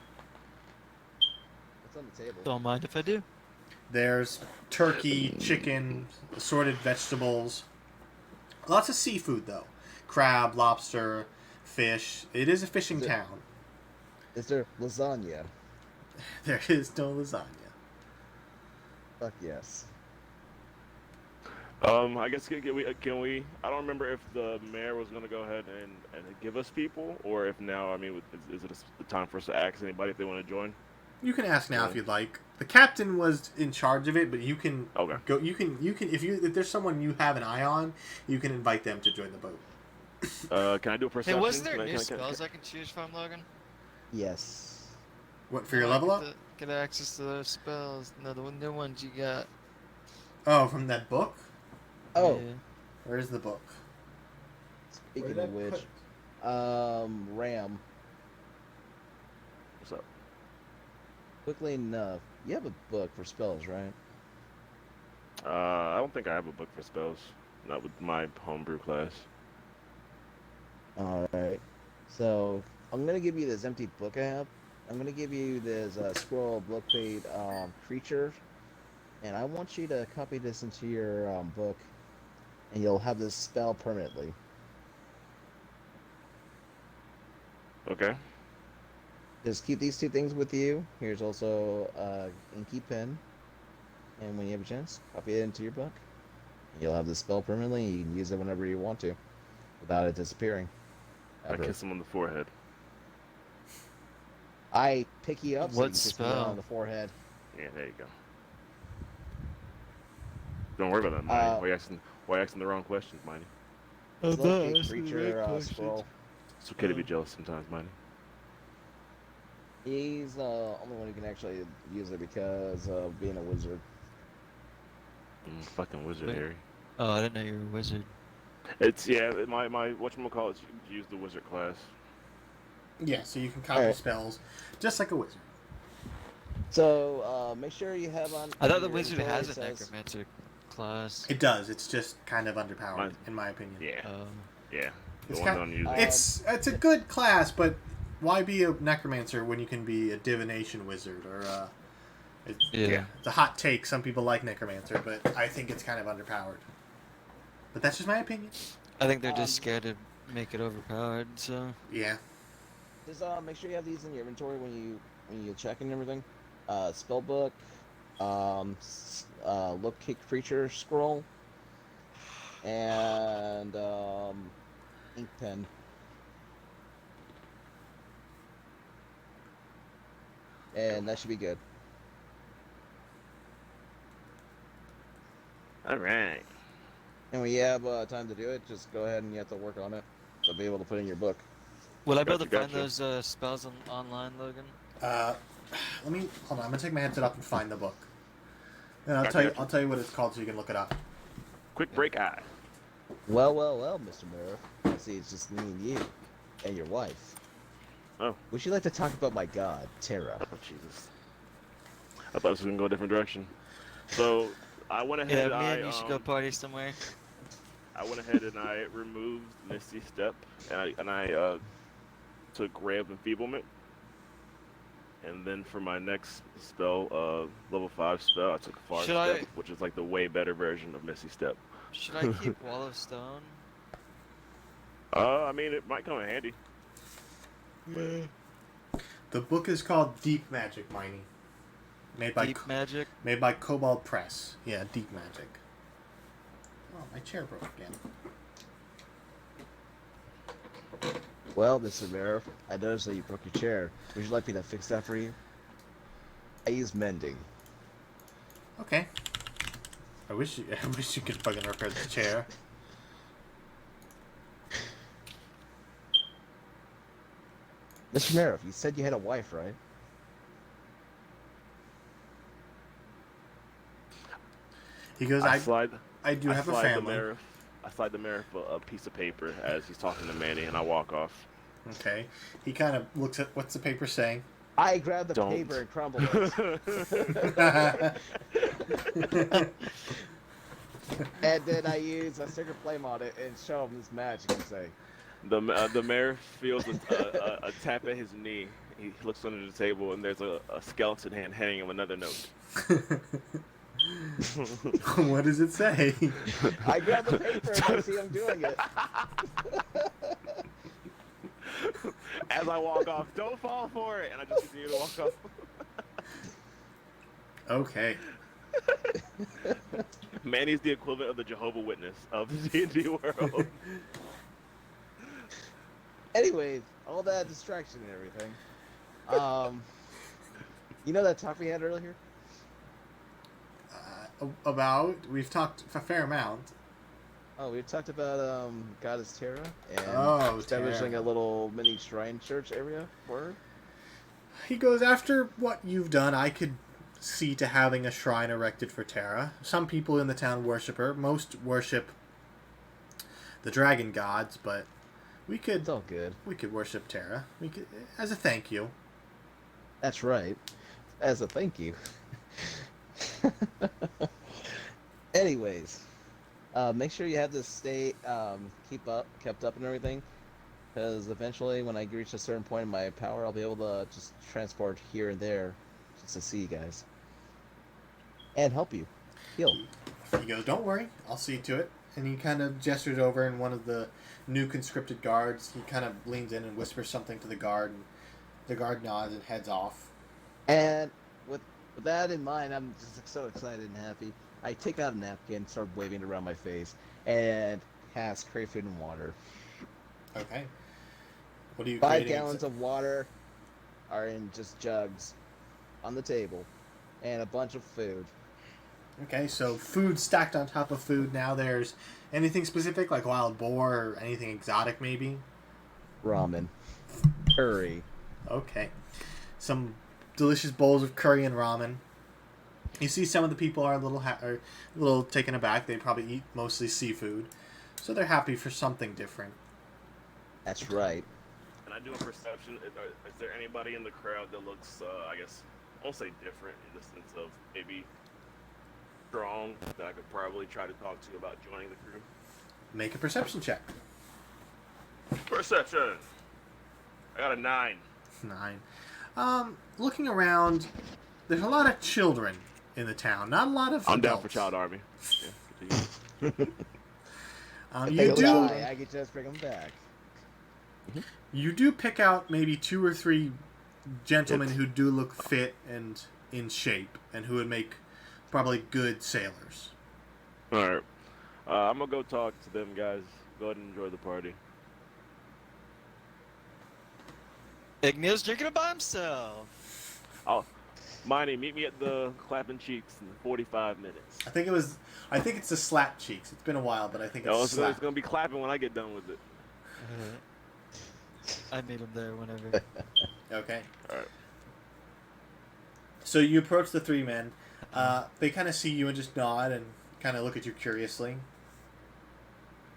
What's on the table? Don't mind if I do. There's turkey, chicken, assorted vegetables. Lots of seafood, though. Crab, lobster, fish. It is a fishing town. Is there lasagna? There is no lasagna. Fuck yes. I guess can we? I don't remember if the mayor was gonna go ahead and give us people, or if now. I mean, is it the time for us to ask anybody if they want to join? You can ask now if you'd like. The captain was in charge of it, but you can Okay. go. You can if there's someone you have an eye on, you can invite them to join the boat. Can I do a Hey, perception? wasn't there Can I- new can I- spells I can choose from, Logan? Yes. What for your Oh, level up? Get access to those spells. No, the new ones you got. Oh, from that book. Oh, Yeah. Where is the book? speaking Where of did I which, put- Ram, What's up? quickly enough, you have a book for spells, right? I don't think I have a book for spells. Not with my homebrew class. Alright. So, I'm gonna give you this empty book I have. I'm gonna give you this scroll of blood-paid creature, and I want you to copy this into your book, and you'll have this spell permanently. Okay. Just keep these two things with you. Here's also inky pen, and when you have a chance, copy it into your book. You'll have this spell permanently. You can use it whenever you want to, without it disappearing. I Ever. kiss him on the forehead. I pick you up so you What can kiss me spell? on the forehead. Yeah, there you go. Don't worry about that, Mighty. Why you asking the wrong questions, Mighty? It's a little creature scroll. It's okay to be jealous sometimes, Mighty. He's the only one who can actually use it because of being a wizard. Fucking wizard, Wait. Harry. Oh, I didn't know you were a wizard. It's my whatchamacallit, you use the wizard class. Yeah, so you can copy Alright. spells just like a wizard. So make sure you have on. I thought the your wizard inventory has a says- necromancer class. It does. It's just kind of underpowered, Mine- in my opinion. Yeah, The yeah. The It's ones kind- I'm using. It's a good class, but why be a necromancer when you can be a divination wizard or yeah. It's a hot take. Some people like necromancer, but I think it's kind of underpowered. But that's just my opinion. I think they're just scared to make it overpowered. So Yeah. Just make sure you have these in your inventory when you check and everything. Spell book, look kick creature scroll, and ink pen. And that should be good. All right. And when you have time to do it, just go ahead and you have to work on it to be able to put in your book. will I be able to Gotcha, find gotcha. those spells online, Logan? Let me hold on. I'm gonna take my headset off and find the book. And I'll Gotcha, tell you. gotcha. I'll tell you what it's called so you can look it up. Quick break eye. Well, Mr. Mirror. I see it's just me and you and your wife. Oh. Would you like to talk about my god, Terra? Oh Jesus. I thought this was gonna go a different direction. So I went Yeah, ahead. me and you should go party somewhere. I went ahead and I removed Misty Step, and I took Ray of Enfeeblement, and then for my next spell, level 5 spell, I took Far Should Step, I- which is like the way better version of Misty Step. Should I keep Wall of Stone? I mean, it might come in handy. But The book is called Deep Magic, Miney. Made by Deep Magic. made by Cobalt Press. Yeah, Deep Magic. Oh, my chair broke again. Well, Mr. Mayor, I noticed that you broke your chair. Would you like me to fix that for you? I use mending. Okay. I wish you could fucking repair the chair. Mr. Mayor, you said you had a wife, right? He goes, I I slide. do I have a slide the family. mayor. I slide the mayor a piece of paper as he's talking to Manny, and I walk off. Okay. He kind of looks at what's the paper saying. I grab the Don't. paper and crumble it. And then I use a sticker flame on it and show him this magic and say, The mayor feels a tap at his knee. He looks under the table, and there's a skeleton hand handing him another note. What does it say? I grab the paper and I see him doing it. As I walk off, don't fall for it, and I just continue to walk off. Okay. Manny's the equivalent of the Jehovah's Witness of the D&D world. Anyways, all that distraction and everything. You know that talk we had earlier? We've talked a fair amount. Oh, we talked about Goddess Terra and Oh, establishing Terra. a little mini shrine church area for her. He goes, after what you've done, I could see to having a shrine erected for Terra. Some people in the town worship her. Most worship the dragon gods, but we could It's all good. worship Terra. We could, as a thank you. That's right. As a thank you. Anyways, make sure you have this stay kept up and everything, because eventually when I reach a certain point in my power, I'll be able to just transport here and there just to see you guys and help you heal. He goes, don't worry, I'll see to it. And he kind of gestures over, and one of the new conscripted guards, he kind of leans in and whispers something to the guard, and the guard nods and heads off. And with that in mind, I'm just so excited and happy. I take out a napkin, start waving it around my face, and cast crayfish and water. Okay. What are you 5 creating? gallons of water are in just jugs on the table, and a bunch of food. Okay, so food stacked on top of food. Now there's anything specific, like wild boar or anything exotic maybe? Ramen. Curry. Okay. Some delicious bowls of curry and ramen. You see some of the people are a little taken aback. They probably eat mostly seafood. So they're happy for something different. That's right. And I do a perception. Is there anybody in the crowd that looks, I guess, I won't say different in the sense of maybe strong that I could probably try to talk to about joining the crew? Make a perception check. Perception! I got a 9. 9. Looking around, there's a lot of children in the town. Not a lot of I'm down adults. for Child Army. Yeah, continue. You They do lie, I could just bring them back. you do pick out maybe 2 or 3 gentlemen who do look fit and in shape, and who would make probably good sailors. Alright. I'm gonna go talk to them guys. Go ahead and enjoy the party. Igneo's drinking it by himself. Miney, meet me at the Clapping Cheeks in 45 minutes. I think it's the slap cheeks. It's been a while, but I think it's Oh, a it's slap. gonna be clapping when I get done with it. I meet him there whenever. Okay. Alright. So you approach the 3 men. They kind of see you and just nod and kind of look at you curiously.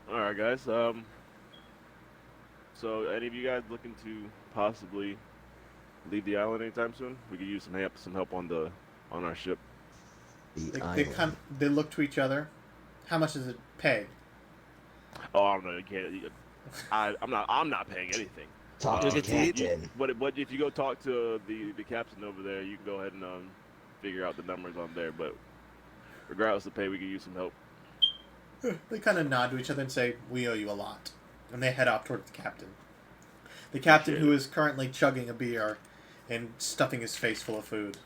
Alright, guys. So, any of you guys looking to possibly leave the island anytime soon? We could use some help on our ship. They look to each other. How much does it pay? Oh, I don't know. You can't. I'm not paying anything. Talk to the Look at captain. But if you go talk to the captain over there, you can go ahead and figure out the numbers on there. But regardless of pay, we could use some help. They kind of nod to each other and say, "We owe you a lot," and they head off towards the captain. The captain, Appreciate who is currently chugging a beer and stuffing his face full of food.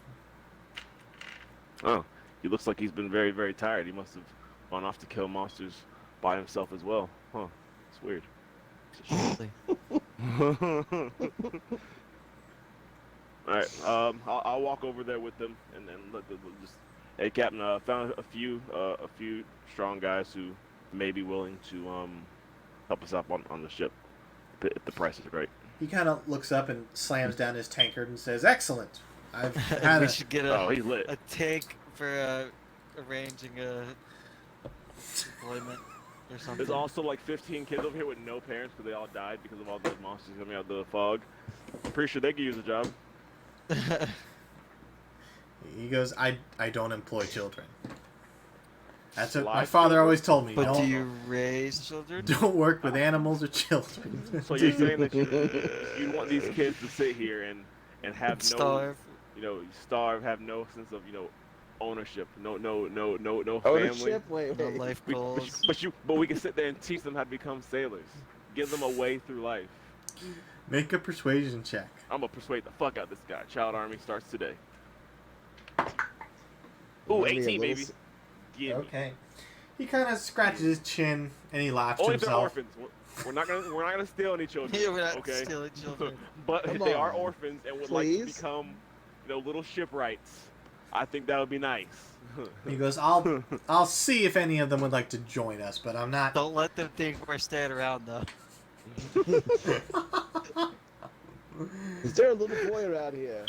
Oh, he looks like he's been very, very tired. He must have gone off to kill monsters by himself as well. Huh? It's weird. Surely. All right. I'll walk over there with them and let them just. Hey, Captain. Found a few strong guys who may be willing to help us out on the ship if the price is right. He kind of looks up and slams down his tankard and says, "Excellent. I've had We a should get Oh, he's lit. a take for arranging a deployment or something. There's also like 15 kids over here with no parents because they all died because of all those monsters coming out of the fog. I'm pretty sure they could use a job. He goes, I don't employ children. That's what my Live father children? always told me. But do Don't, you raise children? don't work with animals or children. So you're saying that you want these kids to sit here and have no, Starve. starve, have no sense of ownership, no family. Ownership? Wait, No wait. life We, goals. but we can sit there and teach them how to become sailors, give them a way through life. Make a persuasion check. I'm gonna persuade the fuck out of this guy. Child Army starts today. Ooh, Maybe a 18 little baby. s- Give me. Okay. He kind of scratches his chin and he laughs to Only if they're himself. orphans. We're not gonna steal any children. Yeah, we're not okay. stealing children. But Come if they are on, orphans and would like to please. become, little shipwrights, I think that would be nice. He goes, I'll see if any of them would like to join us, but I'm not. Don't let them think we're staying around though. Is there a little boy around here?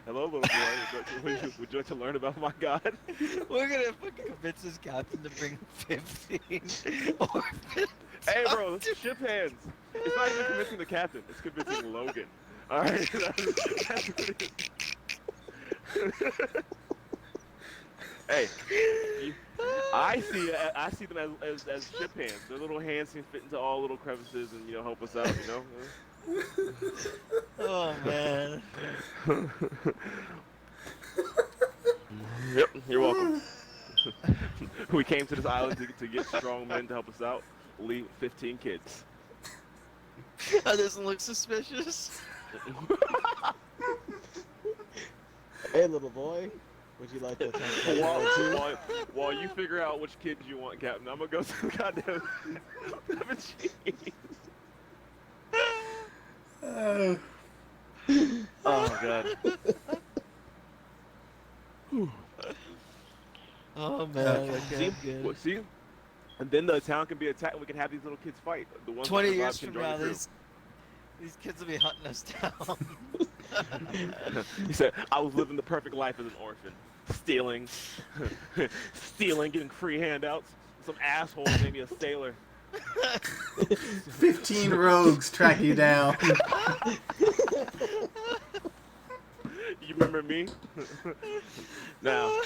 Hello, little boy. Would you like to learn about my God? We're gonna fucking convince this captain to bring 15 orphans. Hey, bro, this is ship hands. It's not even convincing the captain. It's convincing Logan. All right. That's what it is. Hey, I see them as ship hands. Their little hands can fit into all little crevices and help us out. Oh man. Yep, you're welcome. We came to this island to get strong men to help us out. Leave 15 kids. That doesn't look suspicious. Hey, little boy. Would you like to attend While you figure out which kids you want, Captain, I'm gonna go to the goddamn 17. Oh god. Oh man. Okay, good. See? And then the town can be attacked and we can have these little kids fight. The ones 20 that years survive can from join now, the crew. these kids will be hunting us down. He said, I was living the perfect life as an orphan. Stealing, getting free handouts. Some asshole made me a sailor. 15 rogues track you down. You remember me? Now,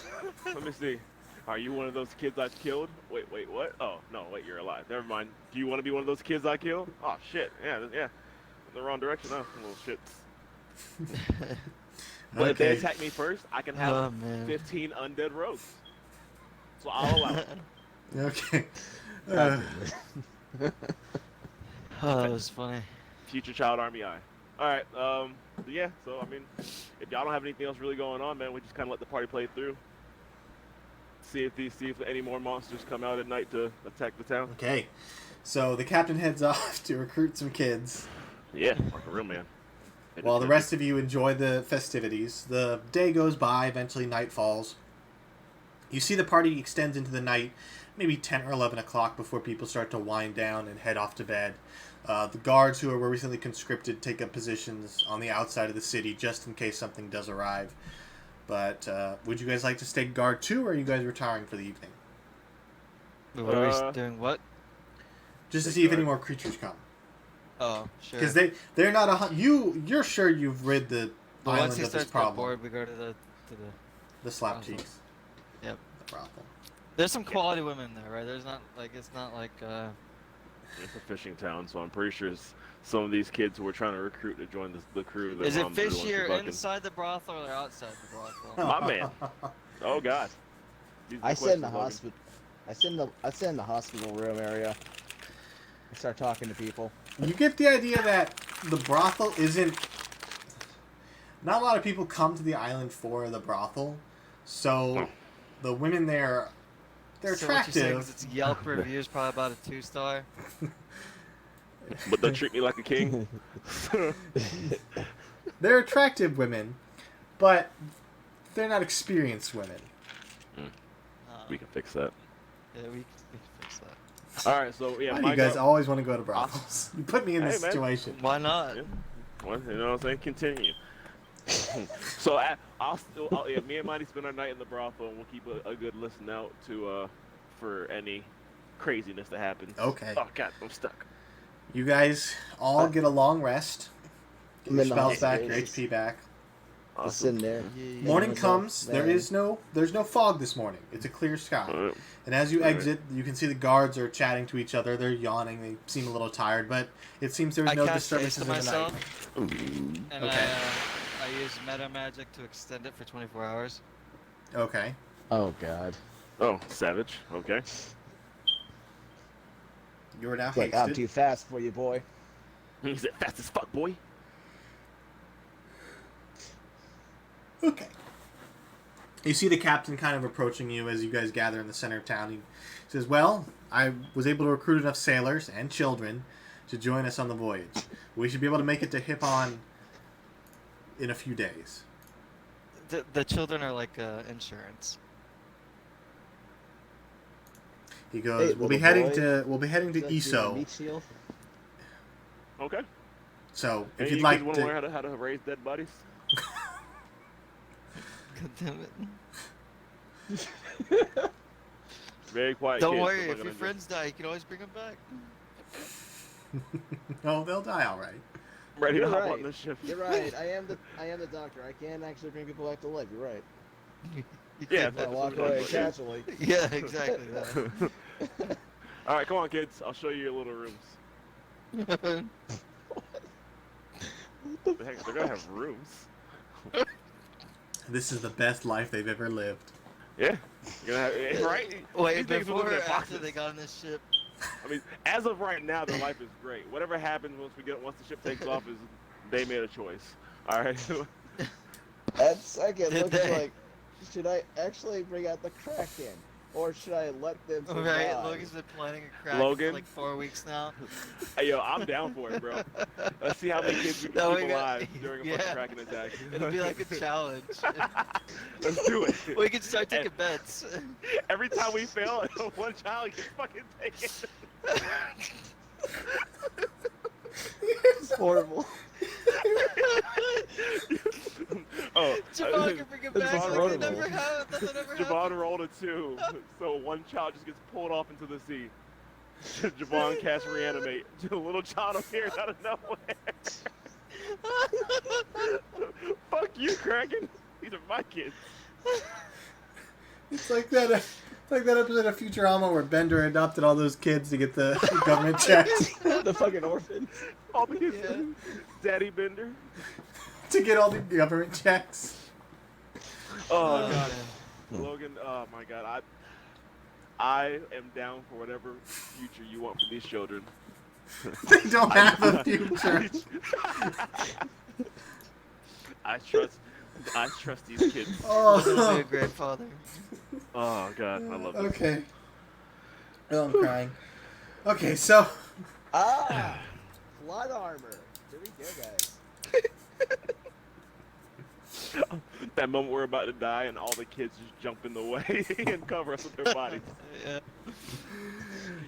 let me see. Are you one of those kids I killed? Wait, what? Oh, no, wait, you're alive. Never mind. Do you want to be one of those kids I killed? Oh, shit. Yeah. In the wrong direction, huh? Little shits. But if they Okay. attack me first, I can have Oh man. 15 undead rogues. So I'll allow it. Okay. Oh, that was funny. Future Child Army I. Alright, yeah, so, I mean, if y'all don't have anything else really going on, man, we just kind of let the party play through. See if any more monsters come out at night to attack the town. Okay. So the captain heads off to recruit some kids, Yeah, like a real man. while the rest of you enjoy the festivities. The day goes by, eventually night falls. You see the party extends into the night, maybe 10 or 11 o'clock before people start to wind down and head off to bed. The guards who were recently conscripted take up positions on the outside of the city just in case something does arrive. But would you guys like to stay guard too, or are you guys retiring for the evening? What are we doing? What? Just to Stay see if any guard. more creatures come. Oh, sure. Because they're not you're sure you've rid the But island once he of this starts to get problem. bored, we go to the. The slap Awesome. cheeks. Yep. The problem. There's some quality women there, right? There's not like it's not like. It's a fishing town, so I'm pretty sure some of these kids who we're trying to recruit to join the crew. their Is it moms are the ones who fishier fucking- inside the brothel or outside the brothel? My man. Oh god. These are I sit in the questions, Logan. hospital. I sit in the hospital room area. and start talking to people. You get the idea that the brothel isn't. Not a lot of people come to the island for the brothel, so No. the women there, they're So what you're saying attractive. is its Yelp review is probably about a 2-star. But they'll treat me like a king. They're attractive women, but they're not experienced women. We can fix that. Yeah, we can fix that. All right, so yeah, Why do my you guys go- always want to go to brothels? You put me in this Hey, man. situation. Why not? Yeah. Well, you know what I'm saying? Continue. So me and Mighty spend our night in the brothel, and we'll keep a good listen out to for any craziness that happens. Okay. Oh God, I'm stuck. You guys all get a long rest. Get your I'm in the spells back, your hospital. HP back. Just Awesome. sitting there. Yeah. Morning myself, comes. There's man. no fog this morning. It's a clear sky. All right. And as you Right. exit, you can see the guards are chatting to each other. They're yawning. They seem a little tired, but it seems there's I no cast haste disturbances to in the night. myself, Ooh. and Okay. I use meta magic to extend it for 24 hours. Okay. Oh God. Oh, savage. Okay. You are now It's like I'm hasted. too fast for you, boy. He's fast as fuck, boy. Okay. You see the captain kind of approaching you as you guys gather in the center of town. He says, "Well, I was able to recruit enough sailors and children to join us on the voyage. We should be able to make it to Hippon in a few days." The children are like insurance. He goes, Hey, "We'll be little heading boy. to That's your ESO. meat shield. Okay. So if Any you'd you like kids want to to, learn how to raise dead bodies? God damn it. Very quiet. Don't kids, worry, I'm not if your gonna do- friends die, you can always bring them back. oh, they'll die all right. I'm ready to You're hop right. on this ship. You're right. I am the doctor. I can actually bring people back to life. You're right. Yeah, I walk away casually. Yeah, exactly. That. All right, come on, kids. I'll show you your little rooms. The heck, they're gonna have rooms. This is the best life they've ever lived. Yeah, you're gonna have right. Wait, These niggas before live or in after boxes. they got on this ship? I mean, as of right now, their life is great. Whatever happens once the ship takes off is they made a choice. All right. That second Did looks they? like, should I actually bring out the Kraken, or should I let them survive? Right, Logan's been planning a crack Logan? for like 4 weeks now. Hey, yo, I'm down for it, bro. Let's see how many kids we can No, keep we got- alive during a yeah. fucking Kraken attack. It'll be like a challenge. Let's do it. We can start taking bets. Every time we fail, one child gets fucking taken. It's horrible. Oh, Javon can bring it back Javon like rolled it it. never happened. Nothing ever Javon happened. rolled a 2, so one child just gets pulled off into the sea. Javon cast reanimate. The little child appears out of nowhere. Fuck you, Kraken. These are my kids. It's like that. Like that episode of Futurama where Bender adopted all those kids to get the government checks, The fucking orphans. All the kids. Yeah. Daddy Bender. to get all the government checks. Oh god. man. Logan, oh my god. I am down for whatever future you want for these children. They don't have a future. I trust these kids. Logan will be Oh, a great father. Oh god, I love this. okay. Oh, I'm crying. Okay, so Ah, plot armor. Here we go, guys. That moment we're about to die and all the kids just jump in the way and cover us with their bodies. Yeah.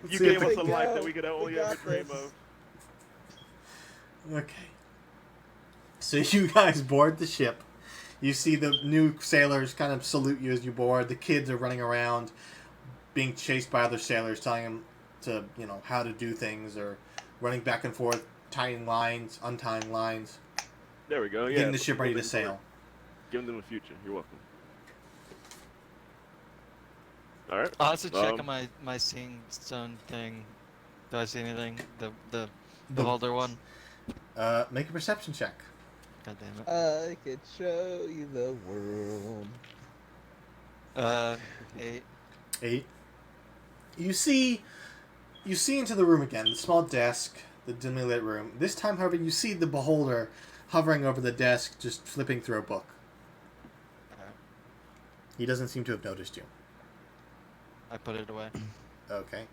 You see if gave us the- a life that we could We only got ever dream this. of. okay. So you guys board the ship. You see the new sailors kind of salute you as you board. The kids are running around, being chased by other sailors, telling them to, how to do things, or running back and forth, tying lines, untying lines, There we go. Yeah. getting the ship ready to moving sail. forward. Giving them a future. You're welcome. All right. I'll also check Um, on my seeing stone thing. Do I see anything? The The- beholder one. Make a perception check. God damn it. I could show you the world. 8. 8. You see you see into the room again, the small desk, the dimly lit room. This time, however, you see the beholder hovering over the desk, just flipping through a book. Alright. He doesn't seem to have noticed you. I put it away. Okay.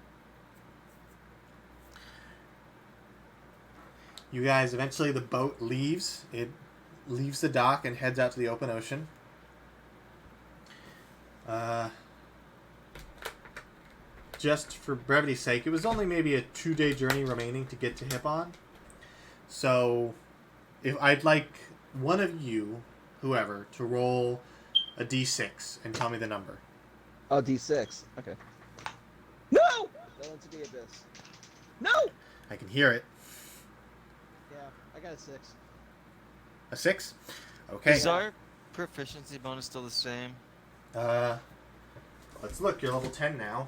You guys, eventually the boat leaves. It leaves the dock and heads out to the open ocean. Just for brevity's sake, it was only maybe a 2-day journey remaining to get to Hippon. So, if I'd like one of you, whoever, to roll a d6 and tell me the number. Oh, D6. Okay. No! Fell into the abyss. No! I can hear it. Yeah, I got a 6. A 6? Okay. Is our proficiency bonus still the same? Let's look. You're level 10 now.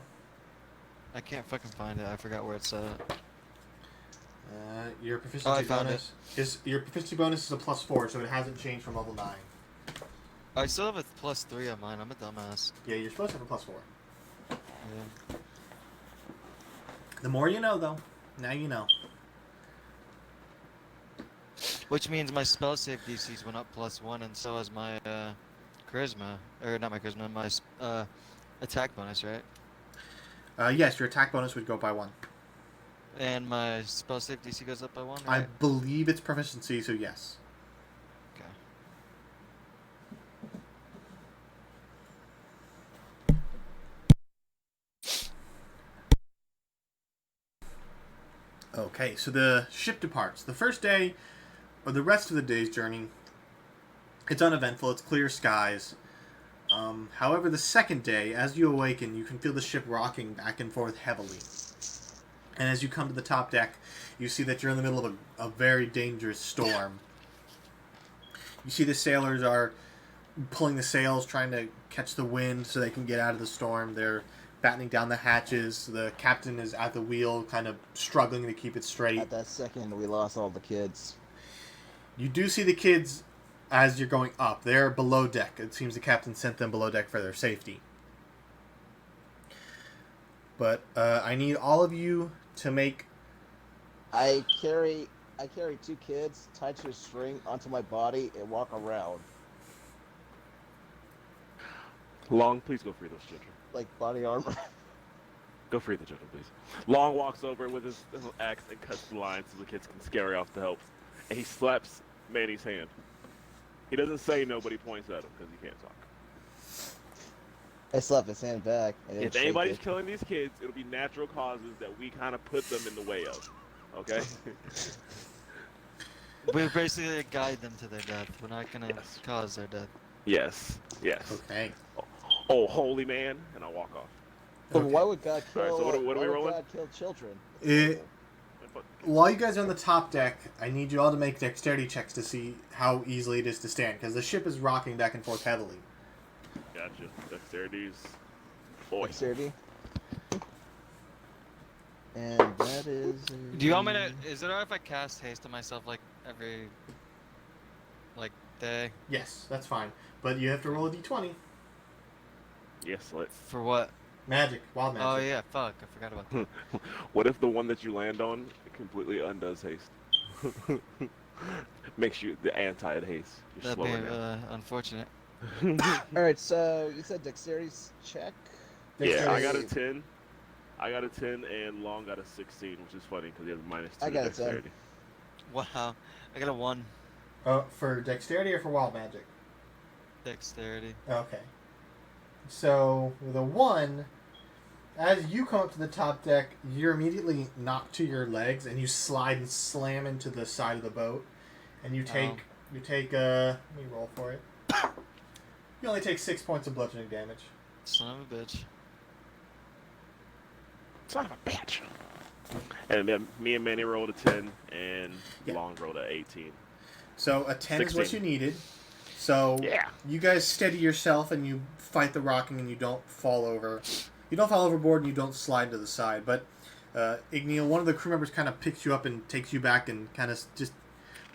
I can't fucking find it. I forgot where it's at. Your proficiency I found bonus is your proficiency bonus is a +4, so it hasn't changed from level 9. I still have a +3 on mine. I'm a dumbass. Yeah, you're supposed to have a +4. Yeah. The more you know, though. Now you know. Which means my spell save DCs went up +1, and so has my charisma, or not my charisma, my attack bonus, right? Yes, your attack bonus would go by 1. And my spell save DC goes up by 1. I Right? believe it's proficiency, so yes. Okay. Okay, so the ship departs. The first day, or the rest of the day's journey, it's uneventful. It's clear skies. However, the second day, as you awaken, you can feel the ship rocking back and forth heavily. And as you come to the top deck, you see that you're in the middle of a very dangerous storm. You see the sailors are pulling the sails, trying to catch the wind so they can get out of the storm. They're battening down the hatches. The captain is at the wheel, kind of struggling to keep it straight. At that second, we lost all the kids. You do see the kids as you're going up. They're below deck. It seems the captain sent them below deck for their safety. But I need all of you to make... I carry 2 kids tied to a string onto my body and walk around Long, please go free those children. like body armor. Go free the children, please. Long walks over with his axe and cuts the line so the kids can scurry off to help. And he slaps Manny's hand. He doesn't say no, but he points at him because he can't talk. I slapped his hand back. And If shake anybody's it. killing these kids, it'll be natural causes that we kind of put them in the way of. Okay? We basically guide them to their death. We're not gonna Yes. cause their death. Yes. Yes. Okay. Oh, holy man. And I walk off. But Okay. why would God kill? Alright, so what are we why would rolling? God kill children? It, And fuck- while you guys are on the top deck, I need you all to make dexterity checks to see how easily it is to stand, because the ship is rocking back and forth heavily. Gotcha. Dexterity's. Boy. Dexterity. And that is. Do you want me to? Is it alright if I cast haste on myself like every day? Yes, that's fine. But you have to roll a d20. Yes, let's. For what? Magic. Wild magic. Oh yeah, fuck. I forgot about that. What if the one that you land on completely undoes haste? Makes you the anti-haste. You're That'd be slower now. unfortunate. All right, so you said dexterity's check. Yeah, I Dexterity. got a 10. I got a 10, and Long got a 16, which is funny because he has a -2 I got a 10. dexterity. Wow. I got a 1 For dexterity or for wild magic? dexterity. Okay. So, with a 1, as you come up to the top deck, you're immediately knocked to your legs, and you slide and slam into the side of the boat. And you take, let me roll for it. You only take 6 points of bludgeoning damage. Son of a bitch. Son of a bitch. And then me and Manny rolled a 10, and Yeah. Long rolled a 18. So, a 10 is what 16. you needed. So, Yeah. you guys steady yourself, and you fight the rocking, and you don't fall over. You don't fall overboard, and you don't slide to the side. But, Igneal, one of the crew members kind of picks you up and takes you back and kind of just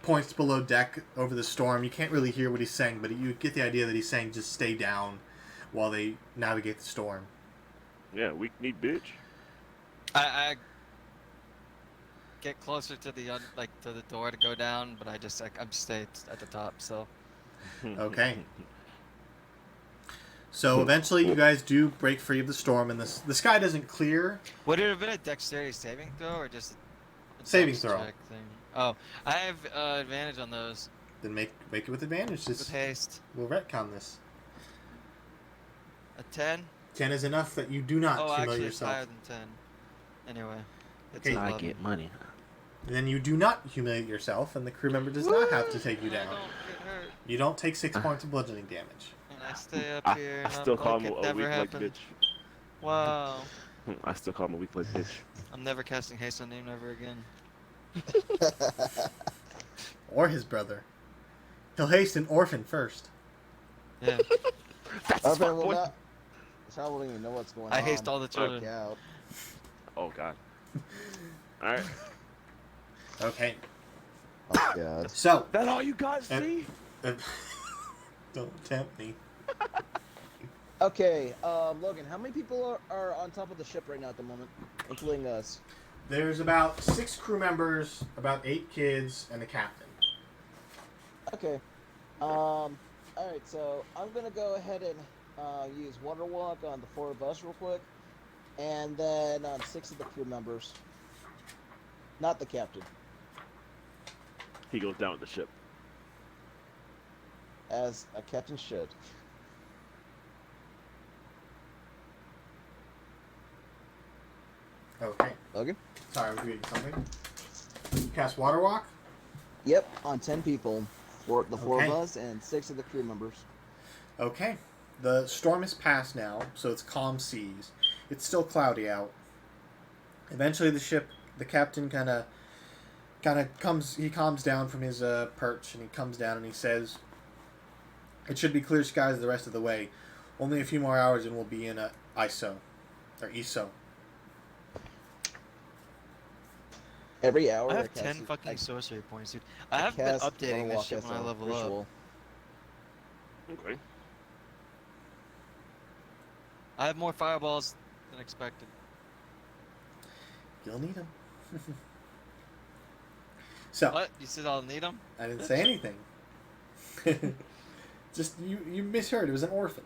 points below deck over the storm. You can't really hear what he's saying, but you get the idea that he's saying just stay down while they navigate the storm. Yeah, weak knee bitch. I get closer to the to the door to go down, but I'm stayed at the top. So Okay. So eventually, you guys do break free of the storm, and the sky doesn't clear. would it have been a dexterity saving throw or just a Saving dex throw. check thing? Oh, I have advantage on those Then make it with advantage. with Just haste. we'll retcon this. A 10. 10 is enough that you do not Oh, humiliate actually, it's higher yourself. than 10. Anyway, it's Okay. I 11. get money. And then you do not humiliate yourself, and the crew member does not have to take you And I down. don't get hurt, You don't take 6 points of bludgeoning damage. and I stay up I, here. I and still I'm call like him it a never weak leg happened. bitch. Wow. I still call him a weak leg bitch. I'm never casting haste on him ever again. Or his brother. He'll haste an orphan first. Yeah. That's Okay, my well, boy. that, I don't even know what's going on. I haste all the Fuck children. out. Oh god. All right. Okay. Oh god. So, That all you guys And- see? don't tempt me. Okay, Logan, how many people are on top of the ship right now at the moment, including us? There's about 6 crew members, about 8 kids, and a captain. Okay. Alright, so I'm gonna go ahead and use Water Walk on the 4 of us real quick. And then on 6 of the crew members. Not the captain. He goes down with the ship. As a captain should. Okay. Logan? Sorry, I was reading something. You cast Water Walk? Yep, on 10 people. For the 4 of Okay. us and 6 of the crew members. Okay. The storm is past now, so it's calm seas. It's still cloudy out. Eventually, the captain kind of calms down from his perch, and he comes down and he says, "It should be clear skies the rest of the way. Only a few more hours and we'll be in ISO, or ESO." Every hour I have cast 10 it- fucking I sorcery points, dude. I have been cast updating Water this Walk shit as when I a level up. ritual. Okay. I have more fireballs than expected. You'll need them. So, What? You said I'll need them? I didn't say anything. Just, you misheard. It was an orphan.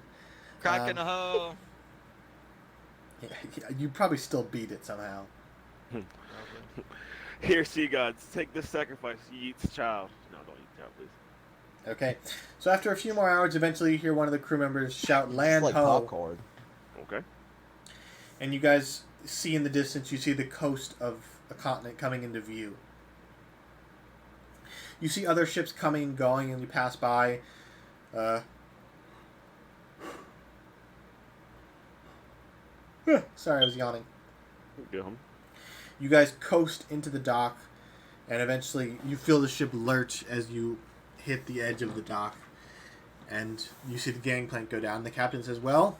Crack in a hoe. Yeah, you probably still beat it somehow. Probably. Here, sea gods, take this sacrifice. Ye eat the child. No, don't eat the child, please. Okay. So after a few more hours, eventually you hear one of the crew members shout, "Land It's like ho!" popcorn. Okay. And you guys see in the distance, you see the coast of a continent coming into view. You see other ships coming and going, and you pass by. Sorry, I was yawning. Go home. You guys coast into the dock, and eventually you feel the ship lurch as you hit the edge of the dock. And you see the gangplank go down. The captain says, "Well,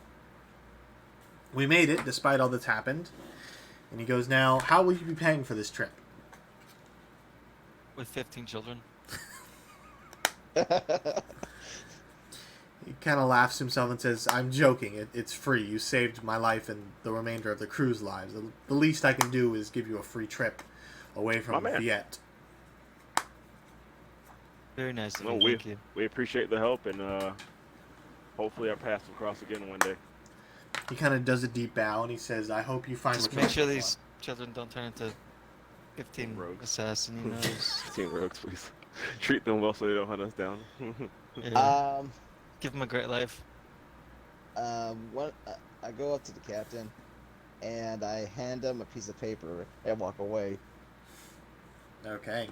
we made it, despite all that's happened." And he goes, "Now, how will you be paying for this trip?" With 15 children. He kind of laughs to himself and says, "I'm joking. It's free. You saved my life and the remainder of the crew's lives. The least I can do is give you a free trip away from My man. Viet." Very nice of No, you. Thank you. we appreciate the help, and hopefully our paths will cross again one day. He kind of does a deep bow and he says, "I hope you find Just what you're make sure looking these children don't turn into 15 Rogues. assassins. Team rogues, please. Treat them well so they don't hunt us down. Yeah. Um, Give them a great life. what I go up to the captain, and I hand him a piece of paper and walk away. for." Okay.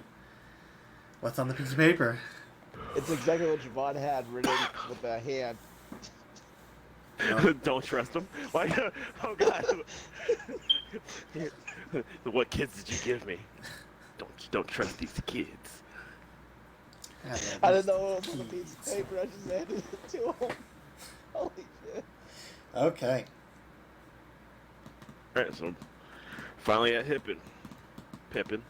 What's on the piece of paper? It's exactly what Javon had written with a hand. Don't trust them. Why? Oh God. What kids did you give me? Don't trust these kids. I didn't know it was on a piece of paper. I just handed it to him. Holy shit. Okay. Alright, so finally at Pippin.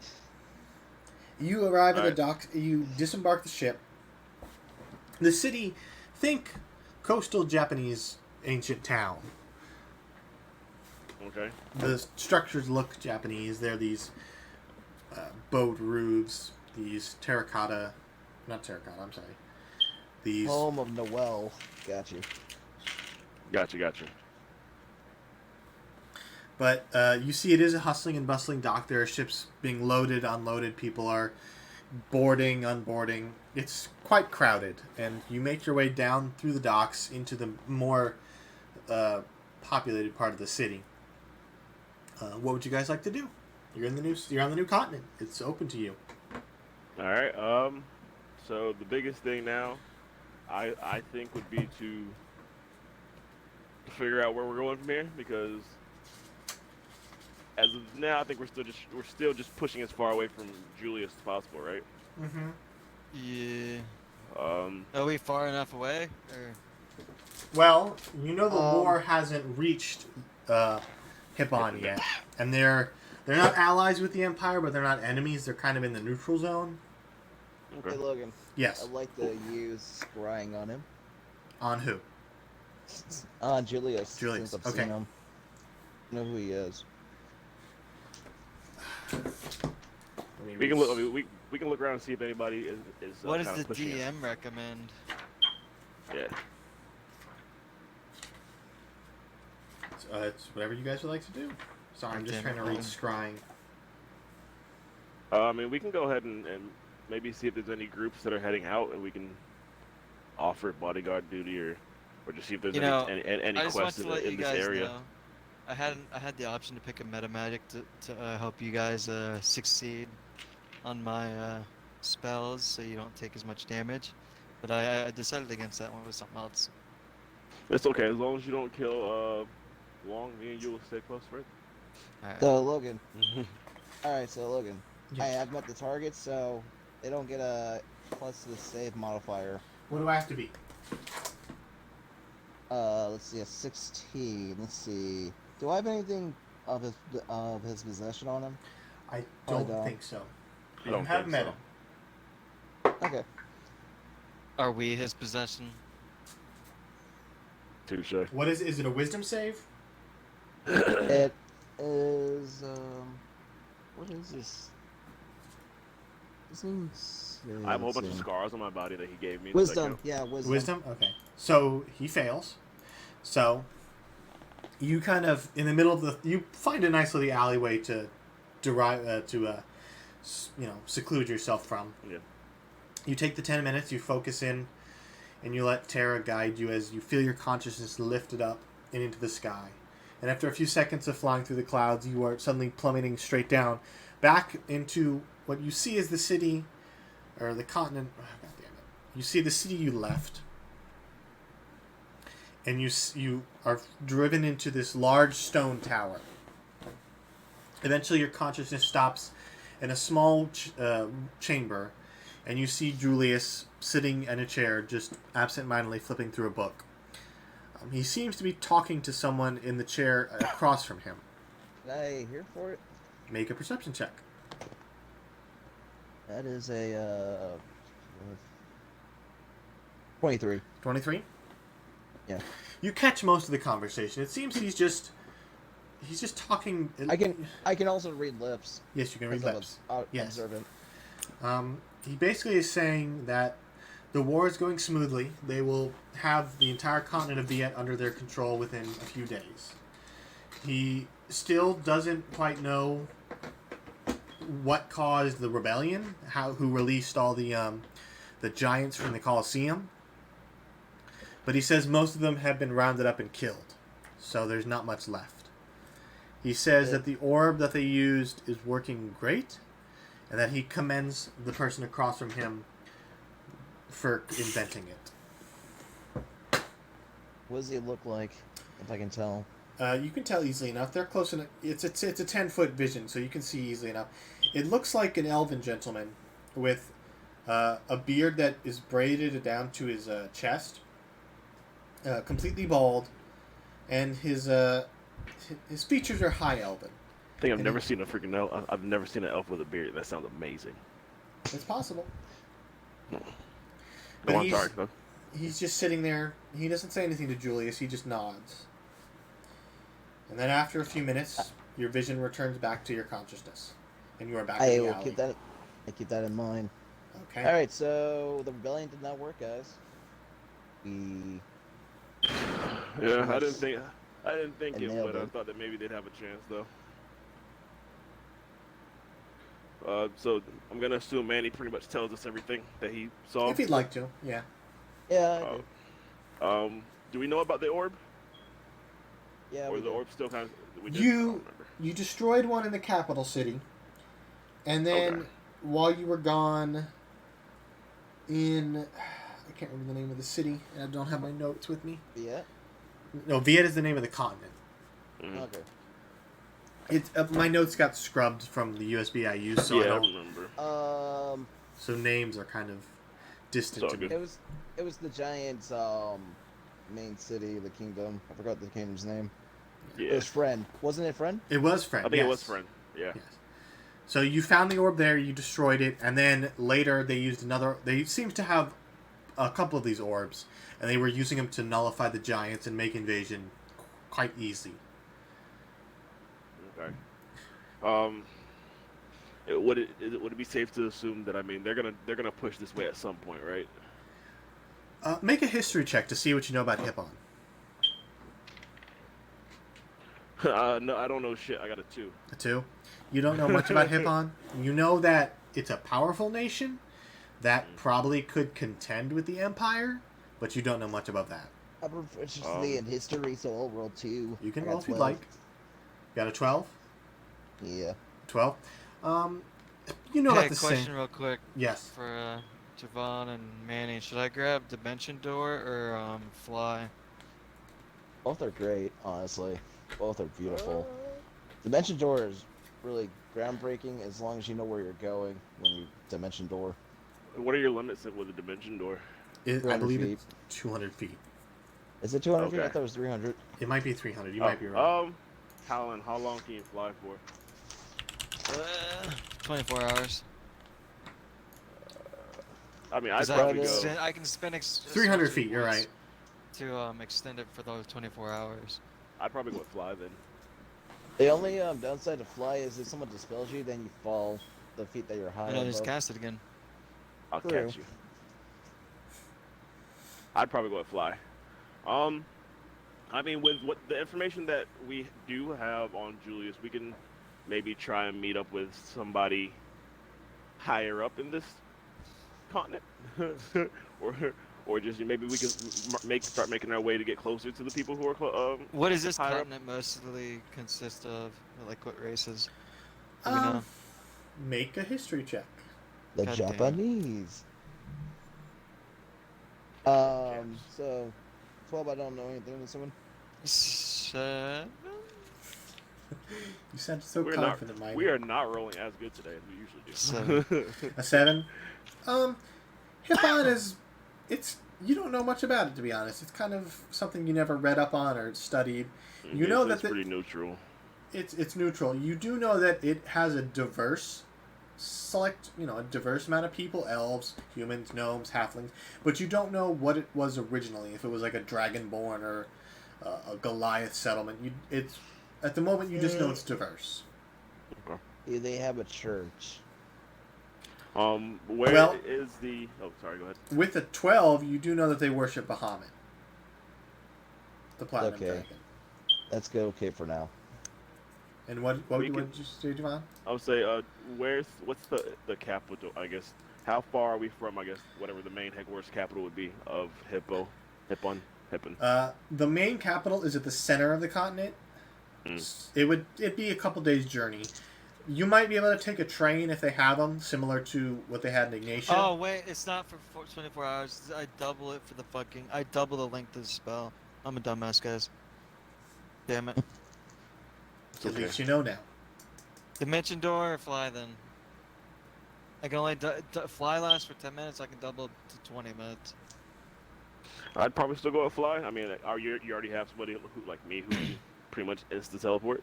You arrive at the Alright. docks. You disembark the ship. The city, think coastal Japanese ancient town. Okay. The structures look Japanese. They're these bowed roofs, these not terracotta, I'm sorry. These, Home of Noel. Got you. Gotcha. but you see it is a hustling and bustling dock. There are ships being loaded, unloaded. People are boarding, unboarding. It's quite crowded, and you make your way down through the docks into the more populated part of the city. What would you guys like to do? You're on the new continent. It's open to you. All right. So the biggest thing now, I think would be to figure out where we're going from here, because as of now, I think we're still just pushing as far away from Julius as possible, right? Mm-hmm. Yeah. Um, Are we far enough away? Or... Well, the Um, war hasn't reached Hippon yet, and they're not allies with the Empire, but they're not enemies. They're kind of in the neutral zone. okay. Hey, Logan. Yes. I'd like to use scrying on him. On who? Julius. Julius, Since I've okay. seen him. I know who he is. We can look. I mean, we can look around and see if anybody is. What does kinda the pushing us. DM recommend? Yeah. It's whatever you guys would like to do. Sorry, I'm just Okay, trying to no read problem. scrying. I mean, we can go ahead and maybe see if there's any groups that are heading out, and we can offer bodyguard duty, or just see if there's You know, any I just want quests to let you in this guys area. know. I had the option to pick a meta magic to help you guys succeed on my spells, so you don't take as much damage. But I decided against that one with something else. It's okay as long as you don't kill Long. Me and you will stay close, right? Alright. So, Logan. Alright, so, Logan. Yes. I've met the target, so they don't get a plus to the save modifier. What do I have to be? Let's see, a 16. Let's see. Do I have anything of his possession on him? I Oh, don't no. think so. I You don't have think meta. so. Okay. Are we his possession? Touche. What is it? A wisdom save? It is what is this? This seems I have a whole bunch of scars on my body that he gave me. Wisdom. Does Yeah, wisdom. Wisdom? Okay. So he fails. So you kind of in the middle of you find a nice little alleyway to seclude yourself from. Yeah. You take the 10 minutes, you focus in, and you let Terra guide you as you feel your consciousness lifted up and into the sky. And after a few seconds of flying through the clouds, you are suddenly plummeting straight down, back into what you see as the city, or the continent. Oh, God damn it! You see the city you left, and you are driven into this large stone tower. Eventually, your consciousness stops in a small chamber, and you see Julius sitting in a chair, just absent-mindedly flipping through a book. He seems to be talking to someone in the chair across from him. Did I hear for it? Make a perception check. That is a 23. 23? Yeah. You catch most of the conversation. It seems he's just talking. I can also read lips. Yes, you can read because I'm lips. Yes. observant. He basically is saying that the war is going smoothly. They will have the entire continent of Viet under their control within a few days. He still doesn't quite know what caused the rebellion, who released all the giants from the Colosseum. But he says most of them have been rounded up and killed, so there's not much left. He says that the orb that they used is working great, and that he commends the person across from him for inventing it. What does he look like, if I can tell? You can tell easily enough. They're close enough. It's a 10-foot vision, so you can see easily enough. It looks like an elven gentleman with a beard that is braided down to his chest, completely bald, and his features are high elven. I think I've And never seen a freaking elf. I've never seen an elf with a beard. That sounds amazing. It's possible. Go But on, sorry. Huh? he's just sitting there. He doesn't say anything to Julius. He just nods. And then after a few minutes, your vision returns back to your consciousness. and you are back I in the will alley. keep that. I keep that in mind. Okay. All right, so the rebellion did not work, guys. We Yeah, much I didn't think and it nailed would. I it. thought that maybe they'd have a chance though. So I'm gonna assume Manny pretty much tells us everything that he saw. If you'd like to, yeah. Yeah, I do. Do we know about the orb, Yeah, or we the do. orb still kind of? We did. I don't You remember. you destroyed one in the capital city, and then Okay. while you were gone in, I can't remember the name of the city, and I don't have my notes with me. Yeah. No, Viet is the name of the continent. Mhm. Okay. It's my notes got scrubbed from the USB I used, so I Yeah, I don't. remember. So names are kind of distant It's to all me. good. It was the Giants' main city, the kingdom. I forgot the kingdom's name. It Yeah, was Friend, wasn't it? Friend? It was friend. I think yes. it was friend. Yeah. Yes. So you found the orb there, you destroyed it, and then later they used another. They seemed to have a couple of these orbs, and they were using them to nullify the giants and make invasion quite easy. Okay. Would it be safe to assume that they're gonna push this way at some point, right? Make a history check to see what you know about Hippon. No, I don't know shit. I got a 2. A 2. You don't know much about Hippon. You know that it's a powerful nation that probably could contend with the Empire, but you don't know much about that. I'm proficiency in history, so I'll roll 2. You can I got roll if you'd 12. like. Got a 12? Yeah. 12? You know Hey, about the question same. real quick Yes. for Javon and Manny. Should I grab Dimension Door or Fly? Both are great, honestly. Both are beautiful. Dimension Door is really groundbreaking as long as you know where you're going when you Dimension Door. What are your limits with a dimension door? I 200 believe feet. it's 200 feet. Is it 200 feet? I Okay. thought it was 300. It might be 300. You might be wrong. Talon, how long can you fly for? 24 hours. I'd 'Cause probably go. I can spend 300 feet, you're right. to extend it for those 24 hours. I'd probably go with fly then. The only downside to fly is if someone dispels you, then you fall the feet that you're high And I just above. cast it again. I'll True. catch you. I'd probably go with fly. With what the information that we do have on Julius, we can maybe try and meet up with somebody higher up in this continent, or just maybe we can start making our way to get closer to the people who are What does this higher up. continent mostly consist of? Like what races? Do we Um, know? make a history check. The God damn. Japanese. So 12. I don't know anything of this one. 7? You sound so We're confident, not. Mike. We are not rolling as good today as we usually do. 7. A 7? Hippon is... You don't know much about it, to be honest. It's kind of something you never read up on or studied. You know it's that pretty neutral. It's neutral. You do know that it has a diverse a diverse amount of people, elves, humans, gnomes, halflings, but you don't know what it was originally, if it was like a dragonborn or a Goliath settlement. At the moment you just know it's diverse. Do they have a church? Where is the? Oh, sorry. Go ahead. With a 12, you do know that they worship Bahamut, the platinum Okay. dragon. That's good. Okay for now. And what We did can- you say, Javon? I would say, what's the capital? I guess. How far are we from? I guess whatever the main headquarters capital would be of Hippon. The main capital is at the center of the continent. It'd be a couple days journey. You might be able to take a train if they have them, similar to what they had in Ignatia. Oh wait, it's not for 24 hours. I double it for I double the length of the spell. I'm a dumbass, guys. Damn it. At least you know now. Dimension Door or Fly then? I can only Fly lasts for 10 minutes. I can double it to 20 minutes. I'd probably still go with fly. You already have somebody who like me who can pretty much insta teleport.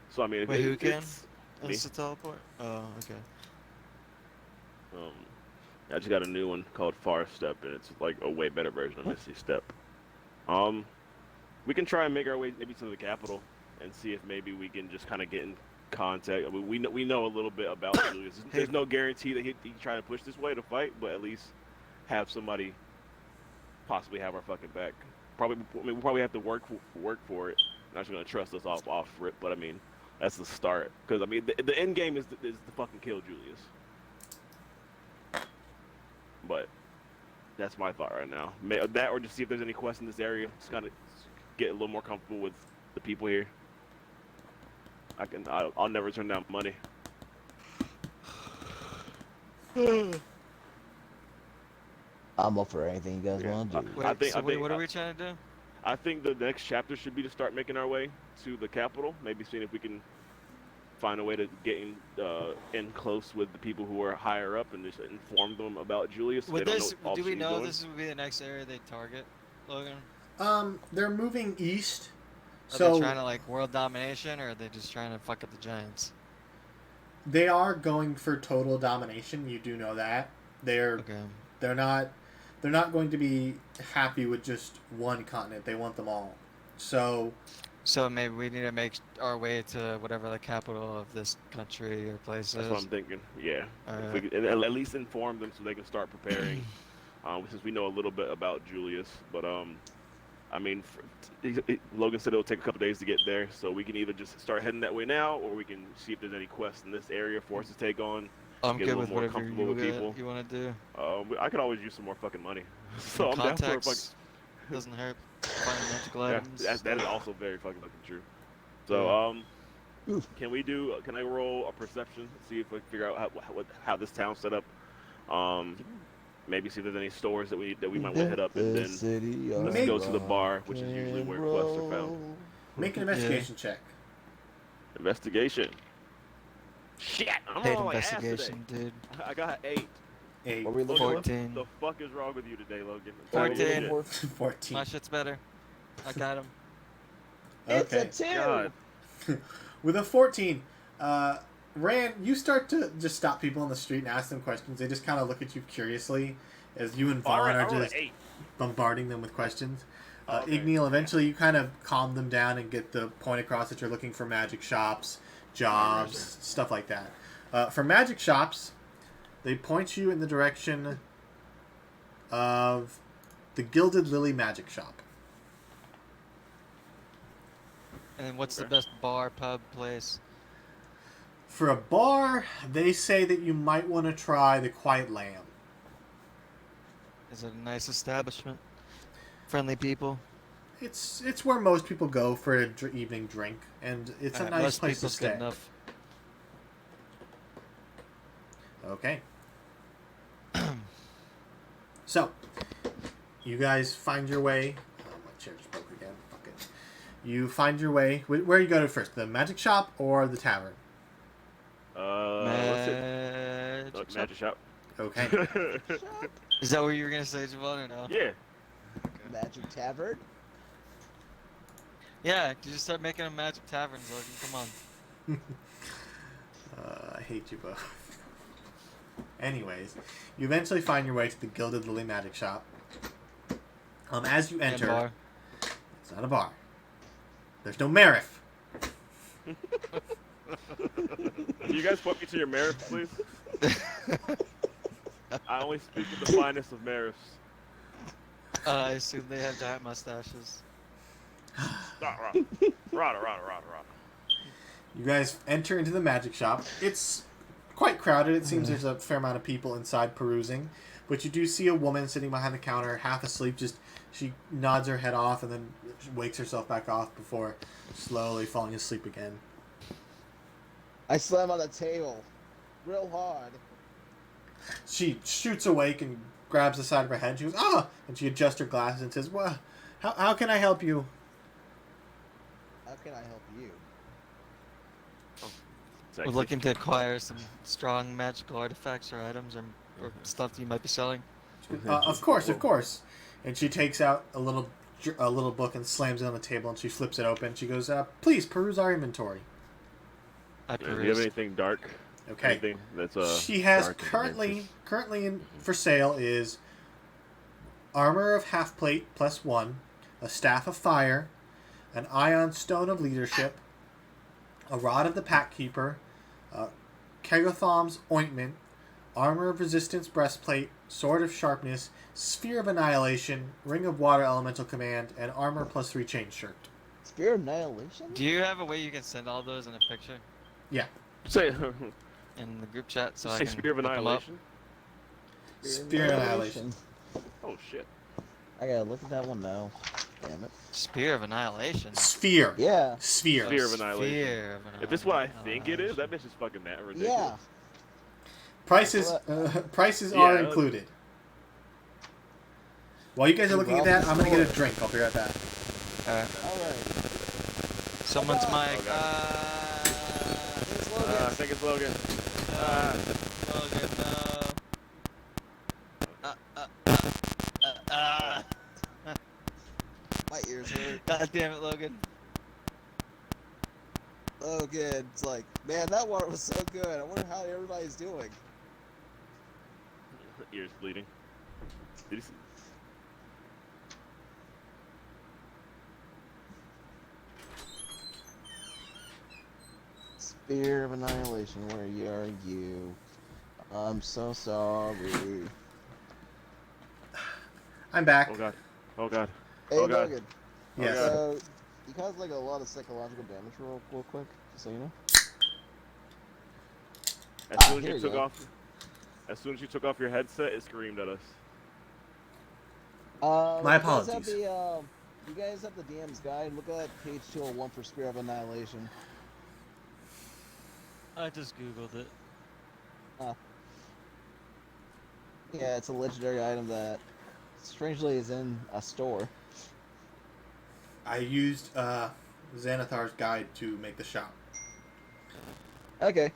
So Wait, who can? it's me. Insta teleport? Oh, okay. I just got a new one called Far Step, and it's like a way better version of Misty Step. We can try and make our way maybe to the capital and see if maybe we can just kind of get in contact. I mean, we know a little bit about Julius. There's no guarantee that he try to push this way to fight, but at least have somebody possibly have our fucking back. Probably, I mean, we probably have to work for it. Not just gonna trust us off rip, but I mean, that's the start. Because I mean, the end game is to fucking kill Julius. But that's my thought right now. That or just see if there's any quests in this area. Just kind of get a little more comfortable with the people here. I'll never turn down money. I'm up for anything you guys Yeah. want to do. Wait, what are we trying to do? I think the next chapter should be to start making our way to the capital. Maybe seeing if we can find a way to get in close with the people who are higher up and just inform them about Julius. Would They don't this, know all do the we shit he's know doing. this would be the next area they target, Logan? They're moving east. Are So they trying to like world domination, or are they just trying to fuck up the Giants? they are going for total domination. You do know that. Okay. They're not going to be happy with just one continent. They want them all. So So maybe we need to make our way to whatever the capital of this country or place That's is. what I'm thinking. Yeah, if Alright. we could, at least inform them so they can start preparing. Since we know a little bit about Julius, but I mean, Logan said it'll take a couple days to get there, so we can either just start heading that way now, or we can see if there's any quests in this area for us to take on. I'm get a good little with more whatever comfortable with people. you want to do. I could always use some more fucking money, so I'm down for a fucking. Contacts doesn't hurt. Find magical Yeah, items. that is also very fucking true. So can we do? Can I roll a perception? See if we can figure out how this town's set up. Maybe see if there's any stores that we might want to hit up, and then let's go to the bar, which is usually where quests are found. make an investigation check. Investigation. Shit, I'm Paid on my ass investigation, today. dude. I got 8. A What were we looking Logan, for? 14. what the fuck is wrong with you today, Logan? 14. 14. My shit's better. I got him. It's a Okay. 2. God. With a 14, Rand, you start to just stop people on the street and ask them questions. They just kind of look at you curiously as you and Vaughn are just bombarding them with questions. Okay. Igneal, eventually you kind of calm them down and get the point across that you're looking for magic shops, jobs, stuff like that. For magic shops, they point you in the direction of the Gilded Lily Magic Shop. And then what's the Okay. best bar, pub, place? For a bar, they say that you might want to try the Quiet Lamb. Is it a nice establishment? Friendly people? It's where most people go for an evening drink, and it's a Alright, nice most place to people's good stay. enough. Okay. So, you guys find your way. Oh, my chair just broke again. Fuck it. You find your way. Where you go to first? The magic shop or the tavern? Let's hit Magic shop? magic shop. Okay. Is that what you were gonna say, Javon, or no? Yeah. Magic Tavern? Yeah, you just start making a magic taverns, Logan. Come on. I hate you both. Anyways, you eventually find your way to the Gilded Lily Magic Shop. As you And enter, bar. it's not a bar. There's no Marif. Can you guys point me to your Marifs, please? I only speak of the finest of Marifs. I assume they have giant mustaches. Rada. You guys enter into the magic shop. It's quite crowded. It seems there's a fair amount of people inside perusing. But you do see a woman sitting behind the counter, half asleep. Just she nods her head off and then wakes herself back off before slowly falling asleep again. I slam on the table real hard. She shoots awake and grabs the side of her head. She goes, "Ah!" And she adjusts her glasses and says, "Well, how can I help you?" How can I help you? We're looking to acquire some strong magical artifacts or items or stuff that you might be selling. Of course. And she takes out a little book and slams it on the table, and she flips it open. She goes, "Please peruse our inventory." I Do you have perused. anything dark? Okay. Anything that's She has dark and currently in for sale is armor of half plate +1, a staff of fire, an ion stone of leadership, a Rod of the Pack Keeper, Kegotham's Ointment, Armor of Resistance Breastplate, Sword of Sharpness, Sphere of Annihilation, Ring of Water Elemental Command, and Armor plus 3 Chain Shirt. Spear of Annihilation? Do you have a way you can send all those in a picture Yeah. Say, in the group chat so I say can Spear of look 'em up? Annihilation. Spear of Annihilation. Oh shit. I gotta look at that one now. Damn it. Spear of Annihilation. Sphere. Yeah. Sphere. Sphere of Annihilation. Sphere of If it's what I think it is, that Annihilation. bitch is fucking that ridiculous. Yeah. Prices Yeah. are included. While you guys are looking at that, I'm gonna get a drink. I'll be right back. Alright. Alright. Someone's Oh, mic. It's Logan. I think it's Logan. Logan, no. My ears hurt. God damn it, Logan. Logan. It's like, man, that water was so good. I wonder how everybody's doing. Ears bleeding. Did you see? Spear of Annihilation, where are you? I'm so sorry. I'm back. Oh god. Oh god. Hey, Oh, God. Logan. Yes. God. So, you caused like a lot of psychological damage real quick, just so you know. As Ah, soon as here you you took go. off, as soon as you took off your headset, it screamed at us. My you guys have apologies. you guys have the DM's guide. Look at page 201 for Spear of Annihilation. I just googled it. Yeah, it's a legendary item that strangely is in a store. I used Xanathar's guide to make the shop. Okay.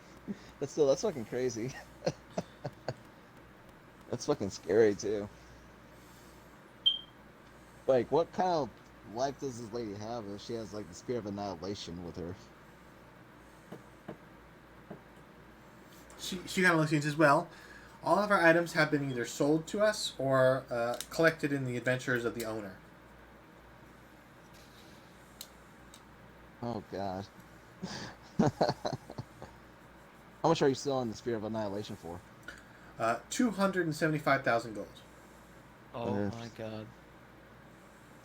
But still, that's fucking crazy. That's fucking scary, too. Like, what kind of life does this lady have if she has, like, the Spear of Annihilation with her? She kind of looks at you and says, well, all of our items have been either sold to us or collected in the adventures of the owner. Oh, God. How much are you selling the Spear of Annihilation for? 275,000 gold. Oh Yes. my god.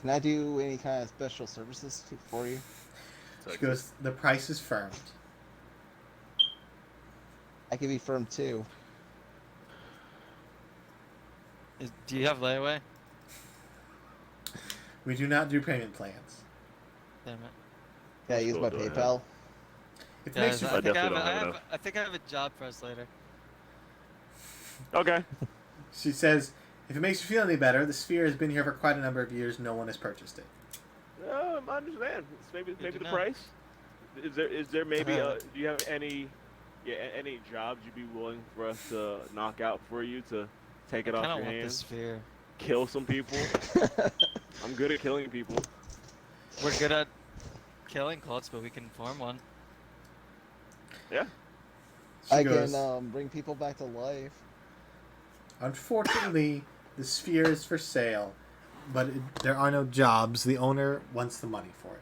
Can I do any kind of special services for you? She goes, the price is firm. I can be firm, too. Do you have layaway? We do not do payment plans. Damn it. Can I use my Still do it. PayPal? If it Guys, makes you, I think I have, definitely don't I have have, enough. I think I have a job for us later. Okay. she says, if it makes you feel any better, the sphere has been here for quite a number of years. No one has purchased it. I understand. It's maybe Good maybe to the know. price. Is there maybe do you have any any jobs you'd be willing for us to knock out for you to take it I off kind your of want this hands? sphere. Kill some people. I'm good at killing people. We're good at killing cults, but we can form one. Yeah. She I goes, can bring people back to life. unfortunately, the sphere is for sale, but there are no jobs. The owner wants the money for it.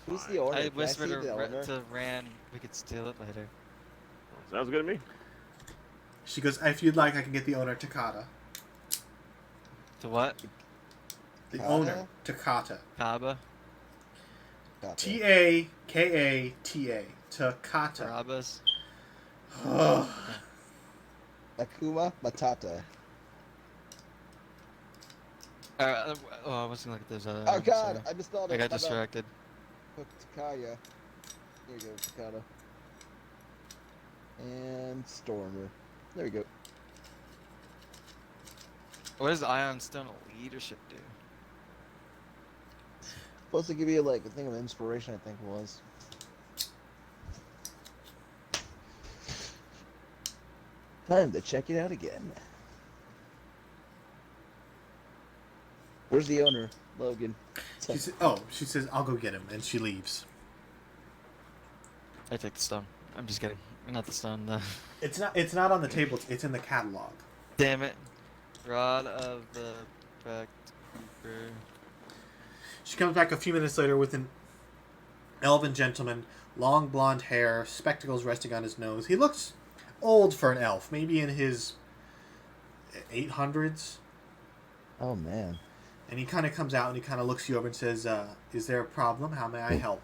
Who's the owner? I Can I whispered see the owner? to Rand we could steal it later. Sounds good to me. She goes, if you'd like, I can get the owner, Takata. To what? The Takata? owner, Takata. Kaba? Gotcha. Takata. Takata. Carabas? Akuma Matata. Oh, I was gonna look at those other Oh ones, God, sorry. I misspelled it. I got My bad. distracted. Takaya. Here you go, Takata. And Stormer. There we go. What does Ion Stone leadership do? Supposed to give you like a thing of inspiration, I think it was. Time to check it out again. Where's the owner, Logan? She says, I'll go get him, and she leaves. I take the stone. I'm just kidding. Not the stone, the... It's not on the table. It's in the catalog. Damn it. Rod of the Pact Keeper. She comes back a few minutes later with an elven gentleman long blonde hair, spectacles resting on his nose. He looks old for an elf, maybe in his 800s. Oh man. And he kind of comes out and he kind of looks you over and says, "Is there a problem? How may I help?"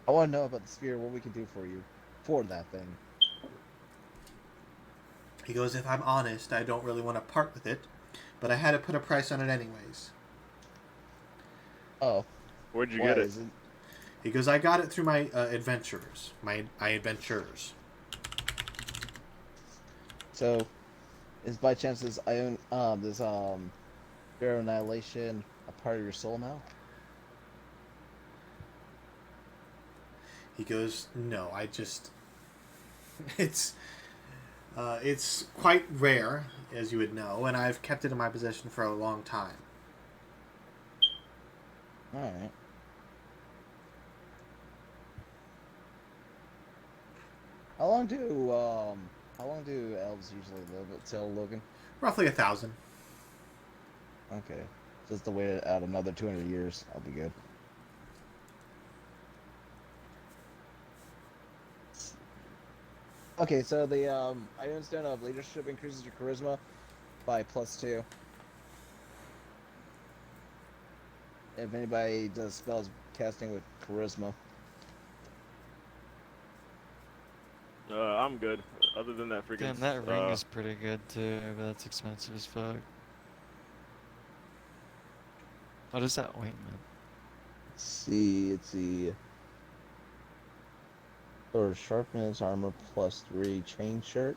I want to know about the spear. What we can do for you, for that thing. He goes, "If I'm honest, I don't really want to part with it, but I had to put a price on it anyways." Oh, Where'd you why get it? is it? He goes, "I got it through my adventurers. My adventurers." So, is by chance this ion this Pharaoh Annihilation a part of your soul now? He goes, "No, I just it's quite rare, as you would know, and I've kept it in my possession for a long time." All right. How long do elves usually live until Logan? Roughly 1,000. Okay, just to wait out another 200 years, I'll be good. Okay, so the Iron Stone of Leadership increases your charisma by +2. If anybody does spells casting with charisma. I'm good. Other than that freaking. Damn, that ring is pretty good too, but that's expensive as fuck. What is that ointment? Let's see, it's the or sharpness armor +3 chain shirt.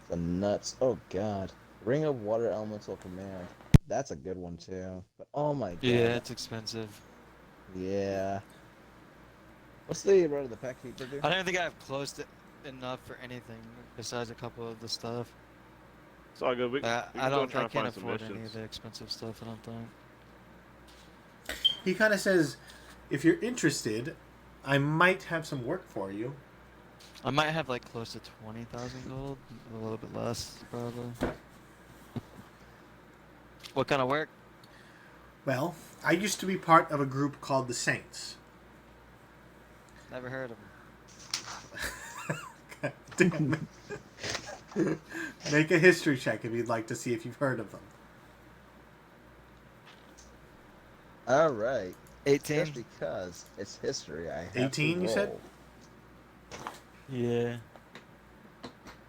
The nuts. Oh god. Ring of Water Elemental Command. That's a good one too. But oh my god. Yeah, it's expensive. Yeah. What's the road of the Pack Keeper do? I don't think I've closed it enough for anything besides a couple of the stuff. It's all good. We I can go try I and can't find some afford any of missions. the expensive stuff. I don't think. He kind of says, "If you're interested, I might have some work for you." I might have like close to 20,000 gold, a little bit less probably. What kind of work? Well, I used to be part of a group called the Saints. Never heard of them. God damn it. Make a history check if you'd like to see if you've heard of them. Alright. 18. Just because it's history, I have 18, to you said? roll. Yeah.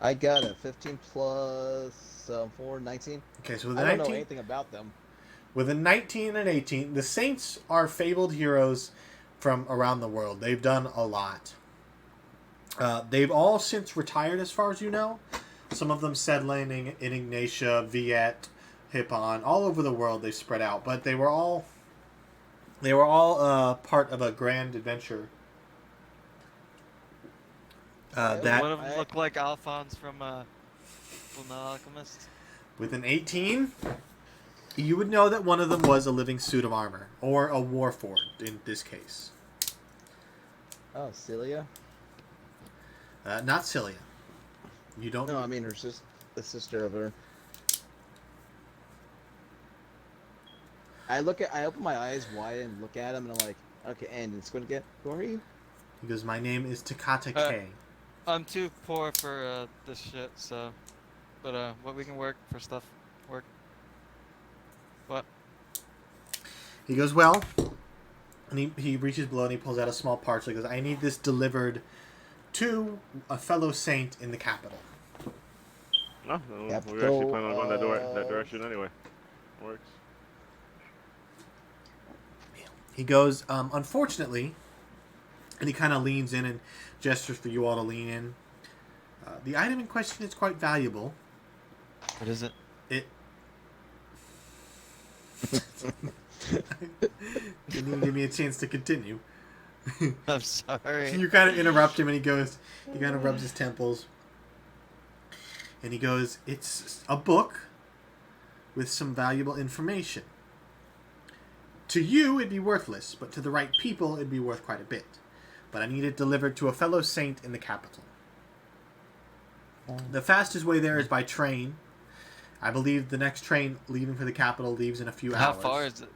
I got a 15 plus 4, 19. Okay, so with I a don't know 19, anything about them. with a 19 and 18, the Saints are fabled heroes from around the world. They've done a lot. They've all since retired, as far as you know. Some of them settling in Ignatia, Viet, Hippon, all over the world. They spread out, but they were all part of a grand adventure. That One of them looked like Alphonse from Fullmetal Alchemist. with an 18, you would know that one of them was a living suit of armor, or a warforged in this case. Oh, Celia? Not Cilia. You don't. No, I mean the sister of her. I open my eyes wide and look at him, and I'm like, okay, and it's going to get. Who are you? He goes, "My name is Takata Uh, K." I'm too poor for this shit, so. But what we can work for stuff. Work. What? He goes, "Well," and he reaches below and he pulls out a small parcel. He goes, "I need this delivered to a fellow saint in the capital." No, Yep, we were so, actually planning on going that direction anyway. Works. He goes, "Unfortunately," and he kind of leans in and gestures for you all to lean in. The item in question is quite valuable. What is it? It. Didn't even give me a chance to continue. I'm sorry. You kind of interrupt him, and he kind of rubs his temples, and he goes, "It's a book with some valuable information. To you, it'd be worthless, but to the right people, it'd be worth quite a bit. But I need it delivered to a fellow saint in the capital. The fastest way there is by train. I believe the next train leaving for the capital leaves in a few How hours. far is it?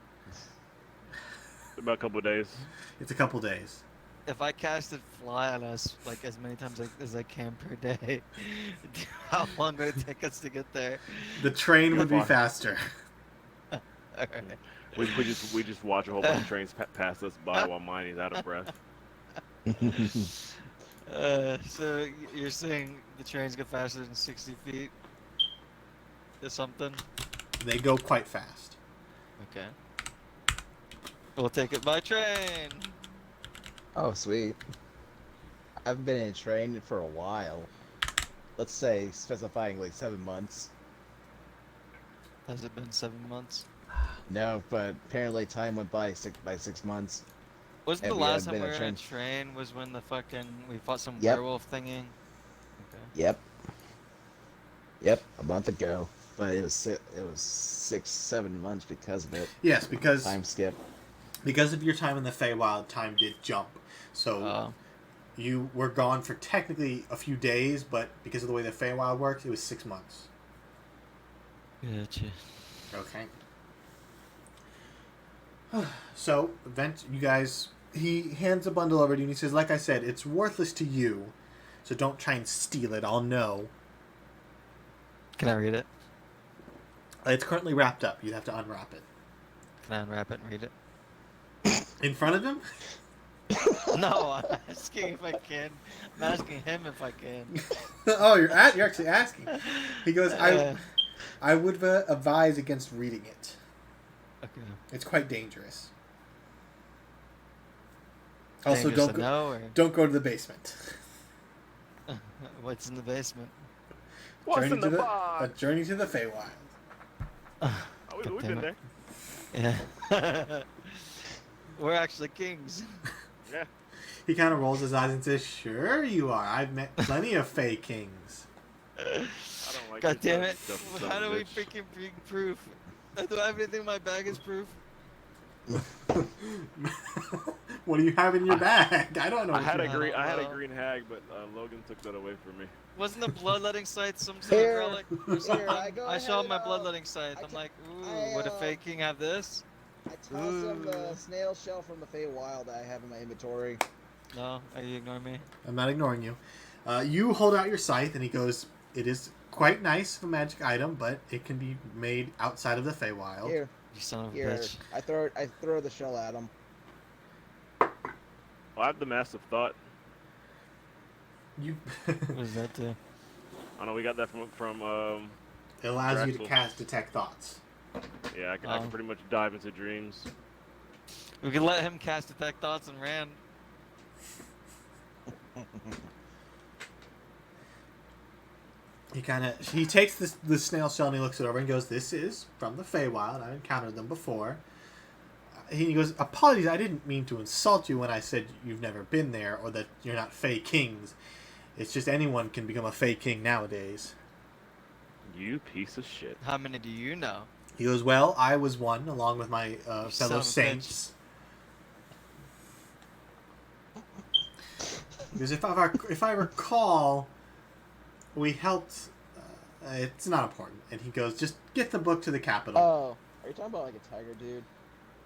About a couple of days. It's a couple days. if I casted fly on us like as many times as I can per day, how long would it take us to get there? The train would be Far. faster. Alright. We just watch a whole bunch of trains pass us by while mining's out of breath. So you're saying the trains go faster than 60 feet? Or something? They go quite fast. Okay. We'll take it by train. Oh, sweet. I've been in a train for a while. Let's say specifying like 7 months. Has it been 7 months? No, but apparently time went by 6 months. Wasn't Have the you last ever time we been were in a in a train was when the fucking we fought some Yep. werewolf thingy? Okay. Yep. Yep, a month ago. But it was 6, 7 months because of it. Yes, because Time skip. because of your time in the Feywild, time did jump. So you were gone for technically a few days, but because of the way the Feywild works, it was 6 months. Gotcha. Okay. So, you guys, he hands a bundle over to you and he says, like I said, it's worthless to you, so don't try and steal it, I'll know. Can I read it? It's currently wrapped up, you'd have to unwrap it. Can I unwrap it and read it? In front of him? No, I'm asking if I can. I'm asking him if I can. Oh, you're actually asking. He goes, Uh, I would advise against reading it. Okay. It's quite dangerous. Also, Dangerous to know, don't go to the basement. or what's in the basement? What's in the A box? journey to the Feywild. Oh, God we've damn been it. there. Yeah. We're actually kings. Yeah. He kind of rolls his eyes and says, "Sure you are. I've met plenty of Fey kings." I don't like God this damn it. stuff, How do we bitch. freaking bring proof? Do I have anything in my bag as proof? What do you have in your bag? I don't know. I had what a you green, know. I had a green hag, but Logan took that away from me. Wasn't the bloodletting site some sort of Here. relic? Or Here, something? I go I show him my ahead, bloodletting site. I I'm ta- like, ooh, I, would a fake king have this? I toss him the Ooh. snail shell from the Feywild that I have in my inventory. No? Are you ignoring me? I'm not ignoring you. You hold out your scythe, and he goes, "It is quite nice of a magic item, but it can be made outside of the Feywild." Here, You son of a here. bitch. I throw the shell at him. Well, I have the massive thought. You. What does that do? I know we got that from It allows you to Draxel. cast detect thoughts. yeah, I can pretty much dive into dreams. We could let him cast detect thoughts and ran. He takes the snail shell and he looks it over and goes, "This is from the Feywild. I've encountered them before." He goes, "Apologies, I didn't mean to insult you when I said you've never been there or that you're not Fey kings. It's just anyone can become a Fey king nowadays." You piece of shit. How many do you know? He goes, "Well, I was one along with my You son fellow of a bitch. saints." Because if I recall, we helped. It's not important. And he goes, "Just get the book to the capital." Oh, are you talking about like a tiger dude,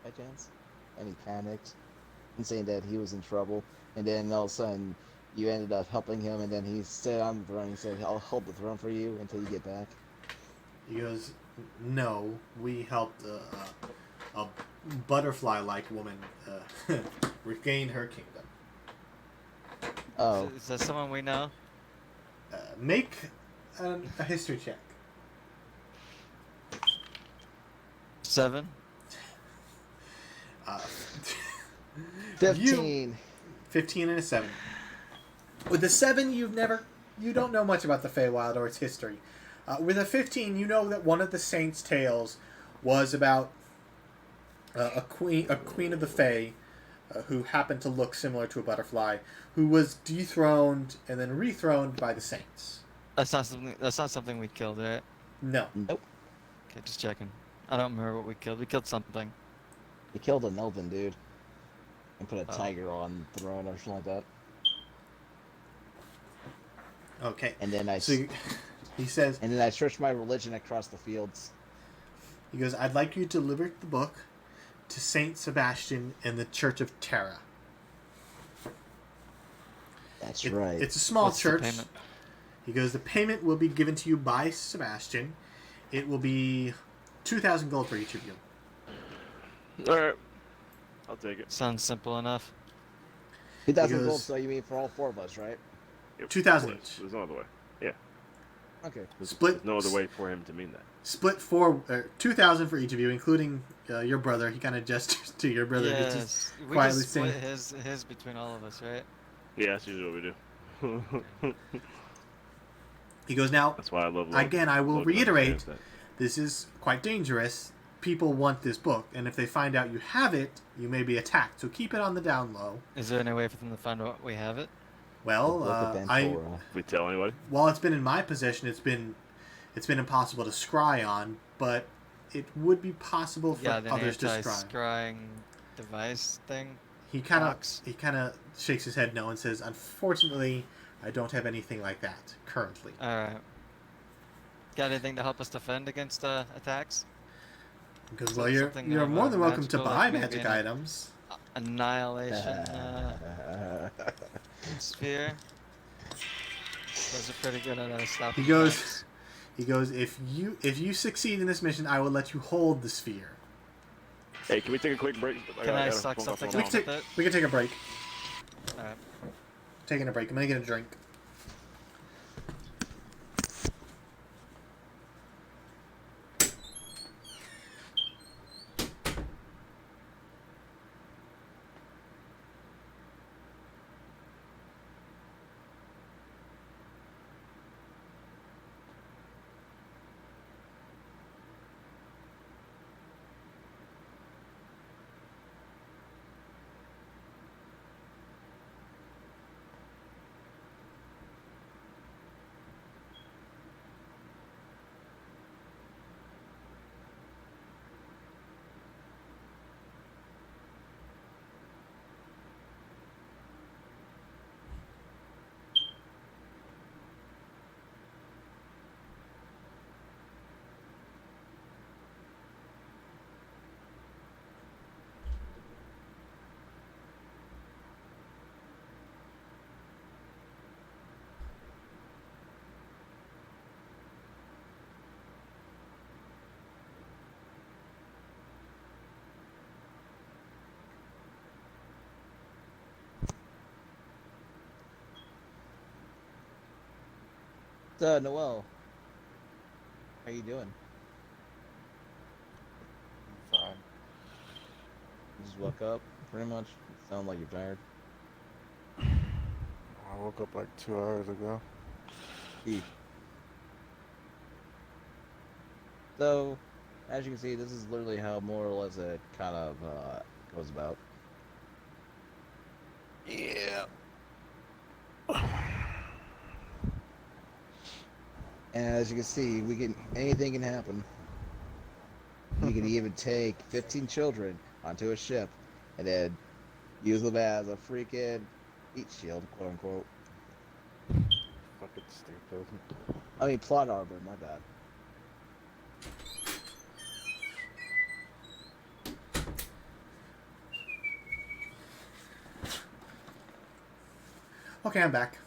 by chance? And he panicked and saying that he was in trouble, and then all of a sudden you ended up helping him, and then he sat on the throne. He said, "I'll hold the throne for you until you get back." He goes, "No, we helped a butterfly-like woman regain her kingdom." Oh, Is that someone we know? Make a history check. 7? Uh, 15. 15 and a 7. With the 7, you don't know much about the Feywild or its history. With a 15, you know that one of the saints' tales was about a queen of the Fey who happened to look similar to a butterfly, who was dethroned and then rethroned by the saints. That's not something we killed, right? No. Nope. Okay, just checking. I don't remember what we killed. We killed something. He killed an elven dude and put a Oh. tiger on the throne or something like that. Okay. And then So he says, and then I searched my religion across the fields. he goes, "I'd like you to deliver the book to Saint Sebastian in the Church of Terra." That's right. It's a small What's the church. payment? He goes, the payment will be given to you by Sebastian. It will be 2,000 gold for each of you. All right, I'll take it. Sounds simple enough. 2,000 goes- gold, so you mean for all 4 of us, right? Yep, 2,000 of course. each. There's no other way. Yeah. Okay. Split. There's no other way for him to mean that. Split 2,000 for each of you, including your brother. He kind of gestures to your brother. Just Yes, we quietly just split saying- his between all of us, right? Yeah, that's usually what we do. He goes, now, That's why I love. again, I will Logan reiterate, understands this is quite dangerous. People want this book, and if they find out you have it, you may be attacked. So keep it on the down low. Is there any way for them to find out we have it? Well, The Book of I Bentora. that. If we tell anybody, while it's been in my possession, it's been impossible to scry on, but it would be possible for Yeah, the others to scry. anti-scrying device thing. He kind box. of shakes his head no and says, "Unfortunately, I don't have anything like that currently." All right. Got anything to help us defend against attacks? Because so well, you're something you're of more a than welcome to magical, buy like maybe magic an- items. Annihilation sphere. Those are pretty good at stopping. He goes- attacks. He goes, if you succeed in this mission, I will let you hold the sphere. hey, can we take a quick break? Can I got a suck phone call something from my We out mom. can, with take, it? we can take a break. All right. Taking a break. I'm gonna get a drink. Noel, how you doing? Fine. You just woke up, pretty much. Sound like you're tired. I woke up like 2 hours ago. Eek. So, as you can see, this is literally how more or less it kind of goes about. Yeah. And as you can see, anything can happen. You can even take 15 children onto a ship and then use them as a freaking heat shield, quote unquote. Fucking stupid. I mean, plot armor, my bad. Okay, I'm back.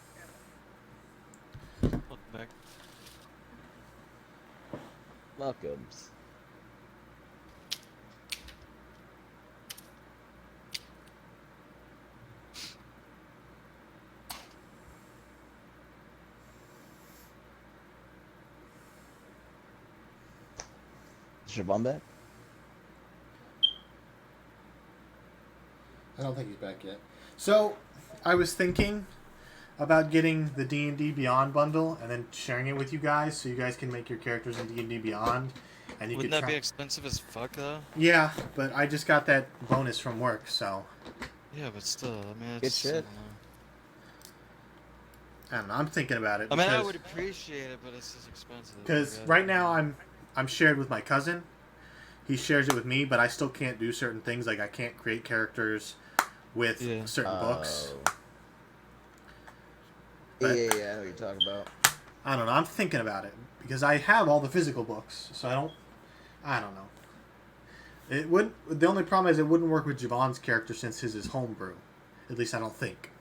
Welcome back. Welcomes. Is Siobhan back? I don't think he's back yet. So, I was thinking about getting the D&D Beyond bundle and then sharing it with you guys so you guys can make your characters in D&D Beyond. And you Wouldn't could that try... be expensive as fuck though? Yeah, but I just got that bonus from work, so Yeah, but still, I mean, Good it's. shit. I don't know. I'm thinking about it. I mean, I because- would appreciate it, but it's just expensive. Because Yeah. right now I'm shared with my cousin. He shares it with me, but I still can't do certain things. Like I can't create characters with Yeah. certain books. Yeah, But- yeah, I know what you're talking about. I don't know. I'm thinking about it because I have all the physical books, so I don't know. It would. The only problem is it wouldn't work with Javon's character since his is homebrew. At least I don't think.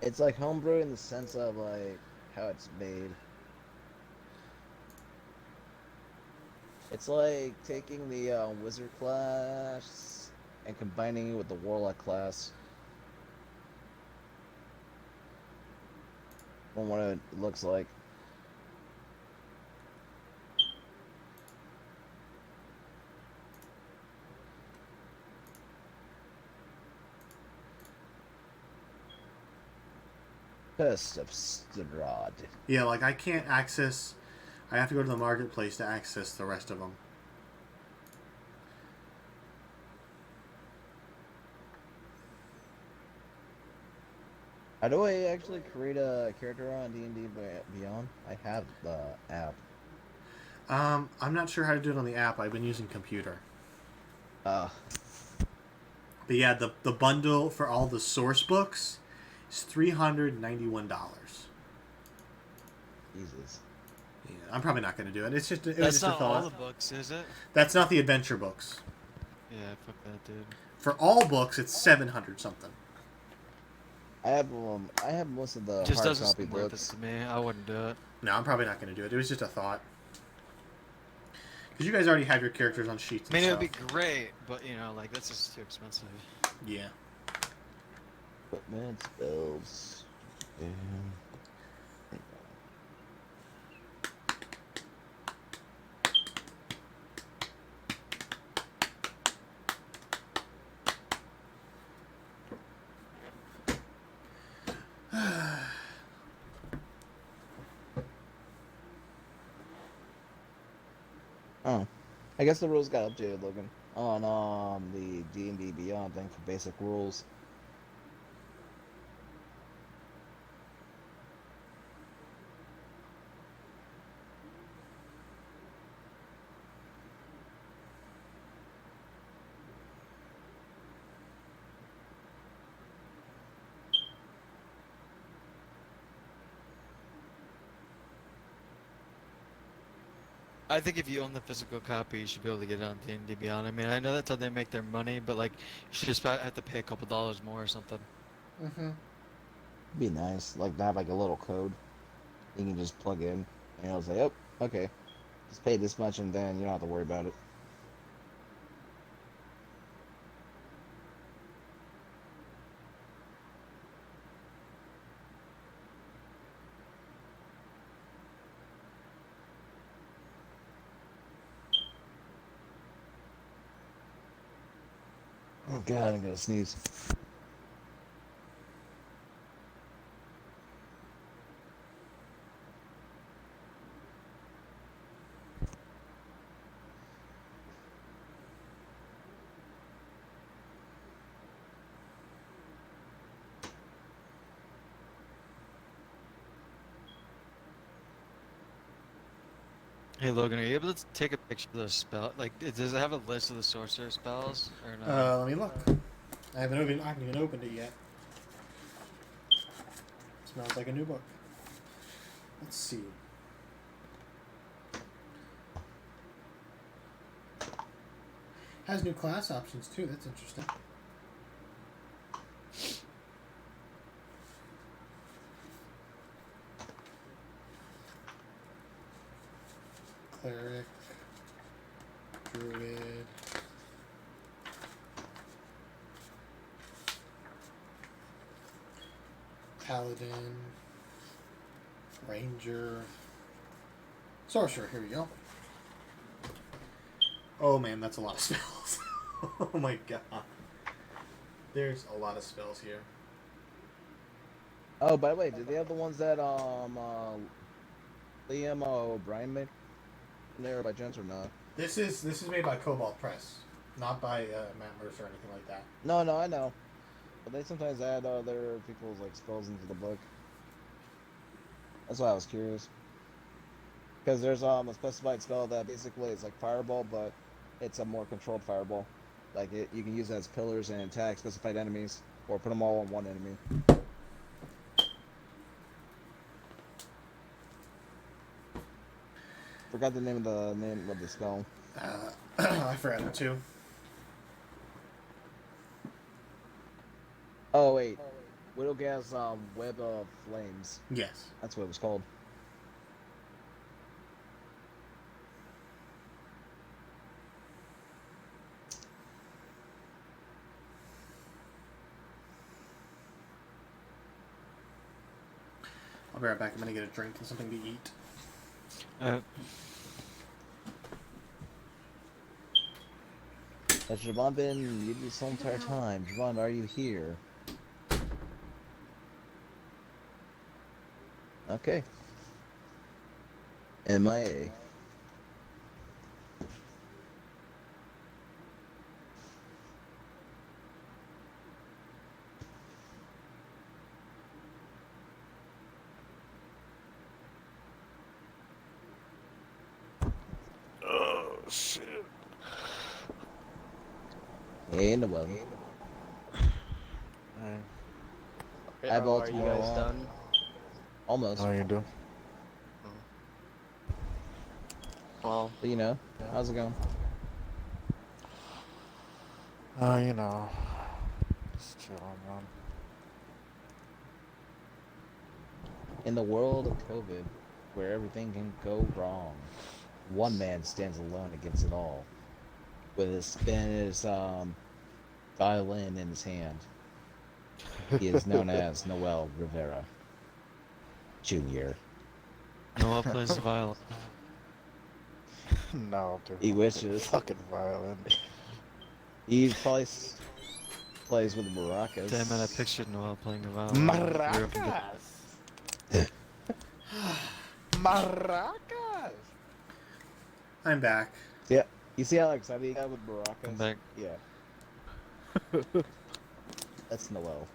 It's like homebrew in the sense of like how it's made. It's like taking the wizard class and combining it with the warlock class. From what it looks like. Curse of Strahd. Yeah, like I can't access. I have to go to the marketplace to access the rest of them. How do I actually create a character on D&D Beyond? I have the app. I'm not sure how to do it on the app. I've been using computer. Uh, But yeah, the bundle for all the source books is $391. Jesus. Yeah, I'm probably not going to do it. It was That's just a not all thought. the books, is it? That's not the adventure books. Yeah, fuck that, dude. For all books, it's 700 something. I have most of the Just hard doesn't copy seem worth it books. to me. I wouldn't do it. No, I'm probably not going to do it. It was just a thought. Because you guys already have your characters on sheets I and mean, it would stuff. be great, but you know, like that's just too expensive. Yeah. Equipment, spells. Yeah. Oh, I guess the rules got updated, Logan, on the D&D Beyond thing for basic rules. I think if you own the physical copy, you should be able to get it on D&D Beyond. I mean, I know that's how they make their money, but like, you should just have to pay a couple dollars more or something. Mm-hmm. Be nice, like to have like a little code you can just plug in, and it'll say, "Oh, okay, just pay this much," and then you don't have to worry about it. Oh God, I'm gonna sneeze. Hey Logan, are you able to take a picture of the spell? Like, does it have a list of the sorcerer spells or not? Let me look. I haven't even opened it yet. Smells like a new book. Let's see. Has new class options too. That's interesting. Cleric, druid, paladin, ranger, sorcerer. Here we go. Oh man, that's a lot of spells. Oh my god. There's a lot of spells here. Oh, by the way, did they have the ones that Liam O'Brien made in there by chance or not? This is made by Cobalt Press, not by Matt Mercer or anything like that. No, I know. But they sometimes add other people's like spells into the book. That's why I was curious. Because there's a specified spell that basically is like fireball, but it's a more controlled fireball. Like you can use it as pillars and attack specified enemies, or put them all on one enemy. Forgot the name of the spell. I forgot it too. Oh wait, Widowgas Web of Flames. Yes. That's what it was called. I'll be right back. I'm gonna get a drink and something to eat. Uh, Has Javon been muted this whole entire time? Javon, are you here? Okay. MIA. Oh, shit. Hey, Noel. Hey, Hi, Are you Baltimore. guys done? Almost. how you doing? Well, But you know, how's it going? You know, just chilling, man. In the world of COVID, where everything can go wrong, one man stands alone against it all, with his Spanish violin in his hand. He is known as Noel Rivera Jr. Noah plays the violin. No, dude. He wishes. Fucking violin. He probably plays with the maracas. Damn it, I pictured Noah playing the violin. Grew up in the- Maracas! I'm back. Yeah, you see how excited he got with maracas? Come back. Yeah. That's Noel.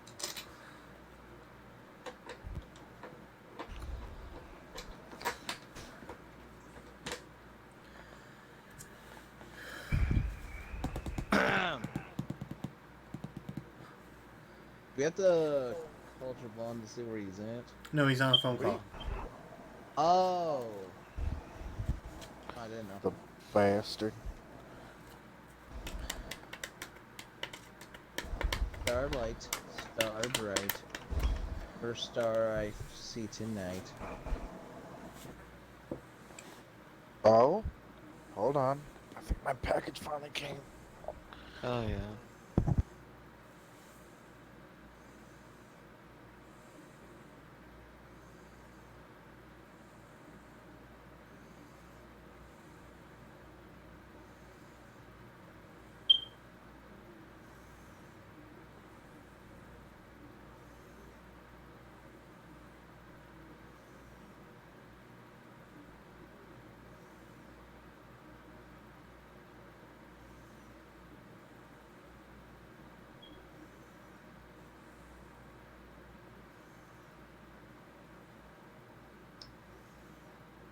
We have to call Javon to see where he's at. No, he's on a phone Where call. Oh. I didn't know. The bastard. Starlight, star bright. First star I see tonight. Oh? Hold on. I think my package finally came. Oh yeah.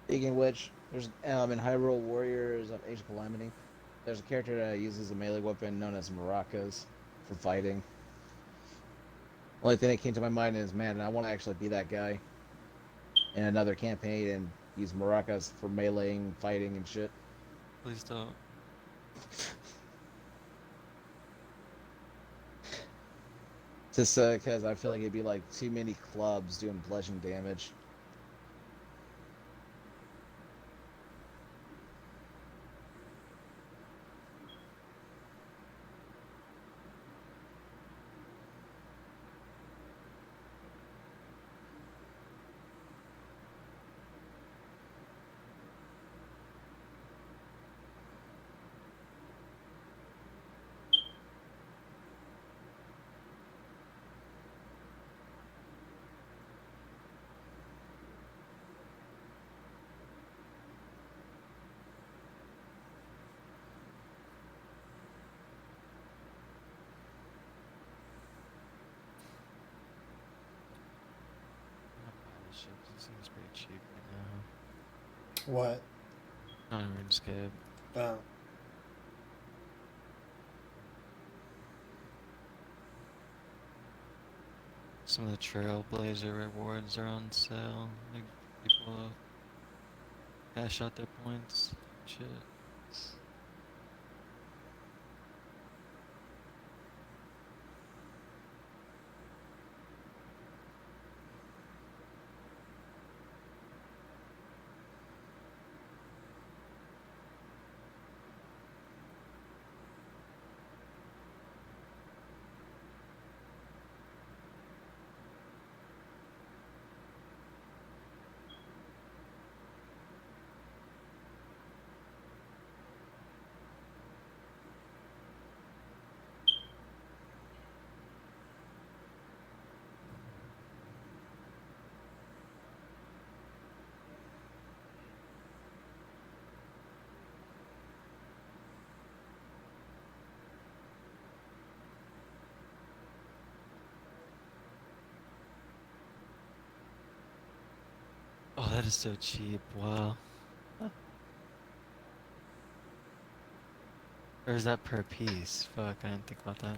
Speaking of which, there's in Hyrule Warriors of Age of Calamity, there's a character that uses a melee weapon known as maracas for fighting. Only thing that came to my mind is, man, I want to actually be that guy in another campaign and use maracas for meleeing, fighting, and shit. Please don't. Just because I feel like it'd be like too many clubs doing bludgeoning damage. I'm gonna buy this shit 'cause it seems pretty cheap right What? now. On RuneScape. Oh. Some of the Trailblazer rewards are on sale. Like people cash out their points. Shit. that is so cheap. Wow. Or is that per piece? Fuck, I didn't think about that.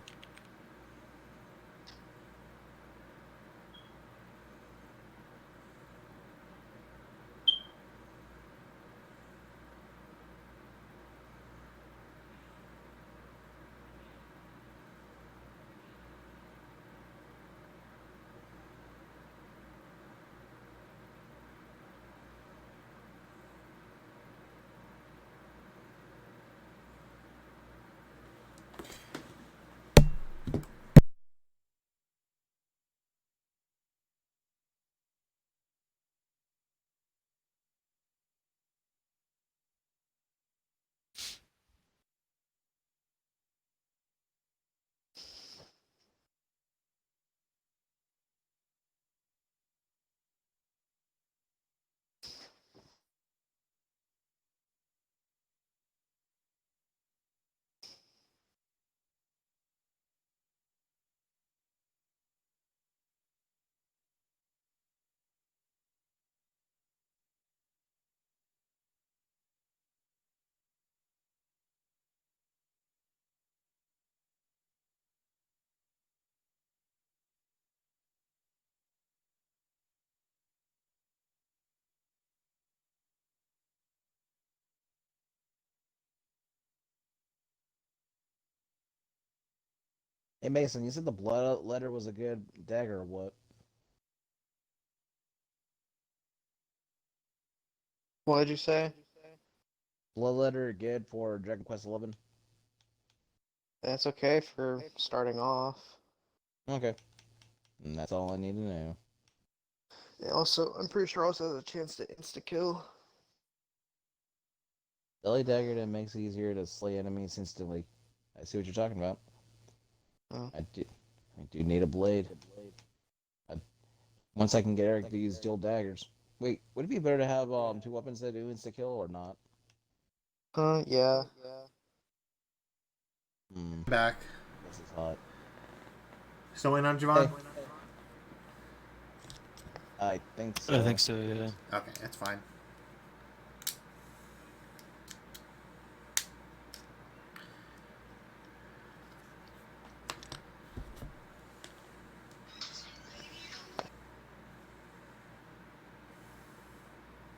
Hey Mason, you said the blood letter was a good dagger or what? What did you say? Blood letter good for Dragon Quest 11. That's okay for starting off. Okay, and that's all I need to know. It also, I'm pretty sure also has a chance to insta kill. Belly dagger that makes it easier to slay enemies instantly. I see what you're talking about. Oh. I do need a blade. Once I can get Eric to use dual daggers. Wait, would it be better to have two weapons that do insta kill or not? Yeah. Hmm, Back. this is hot. Still waiting on Javon? Hey. I think I so. think so, yeah. Okay, that's fine.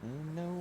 Ain't no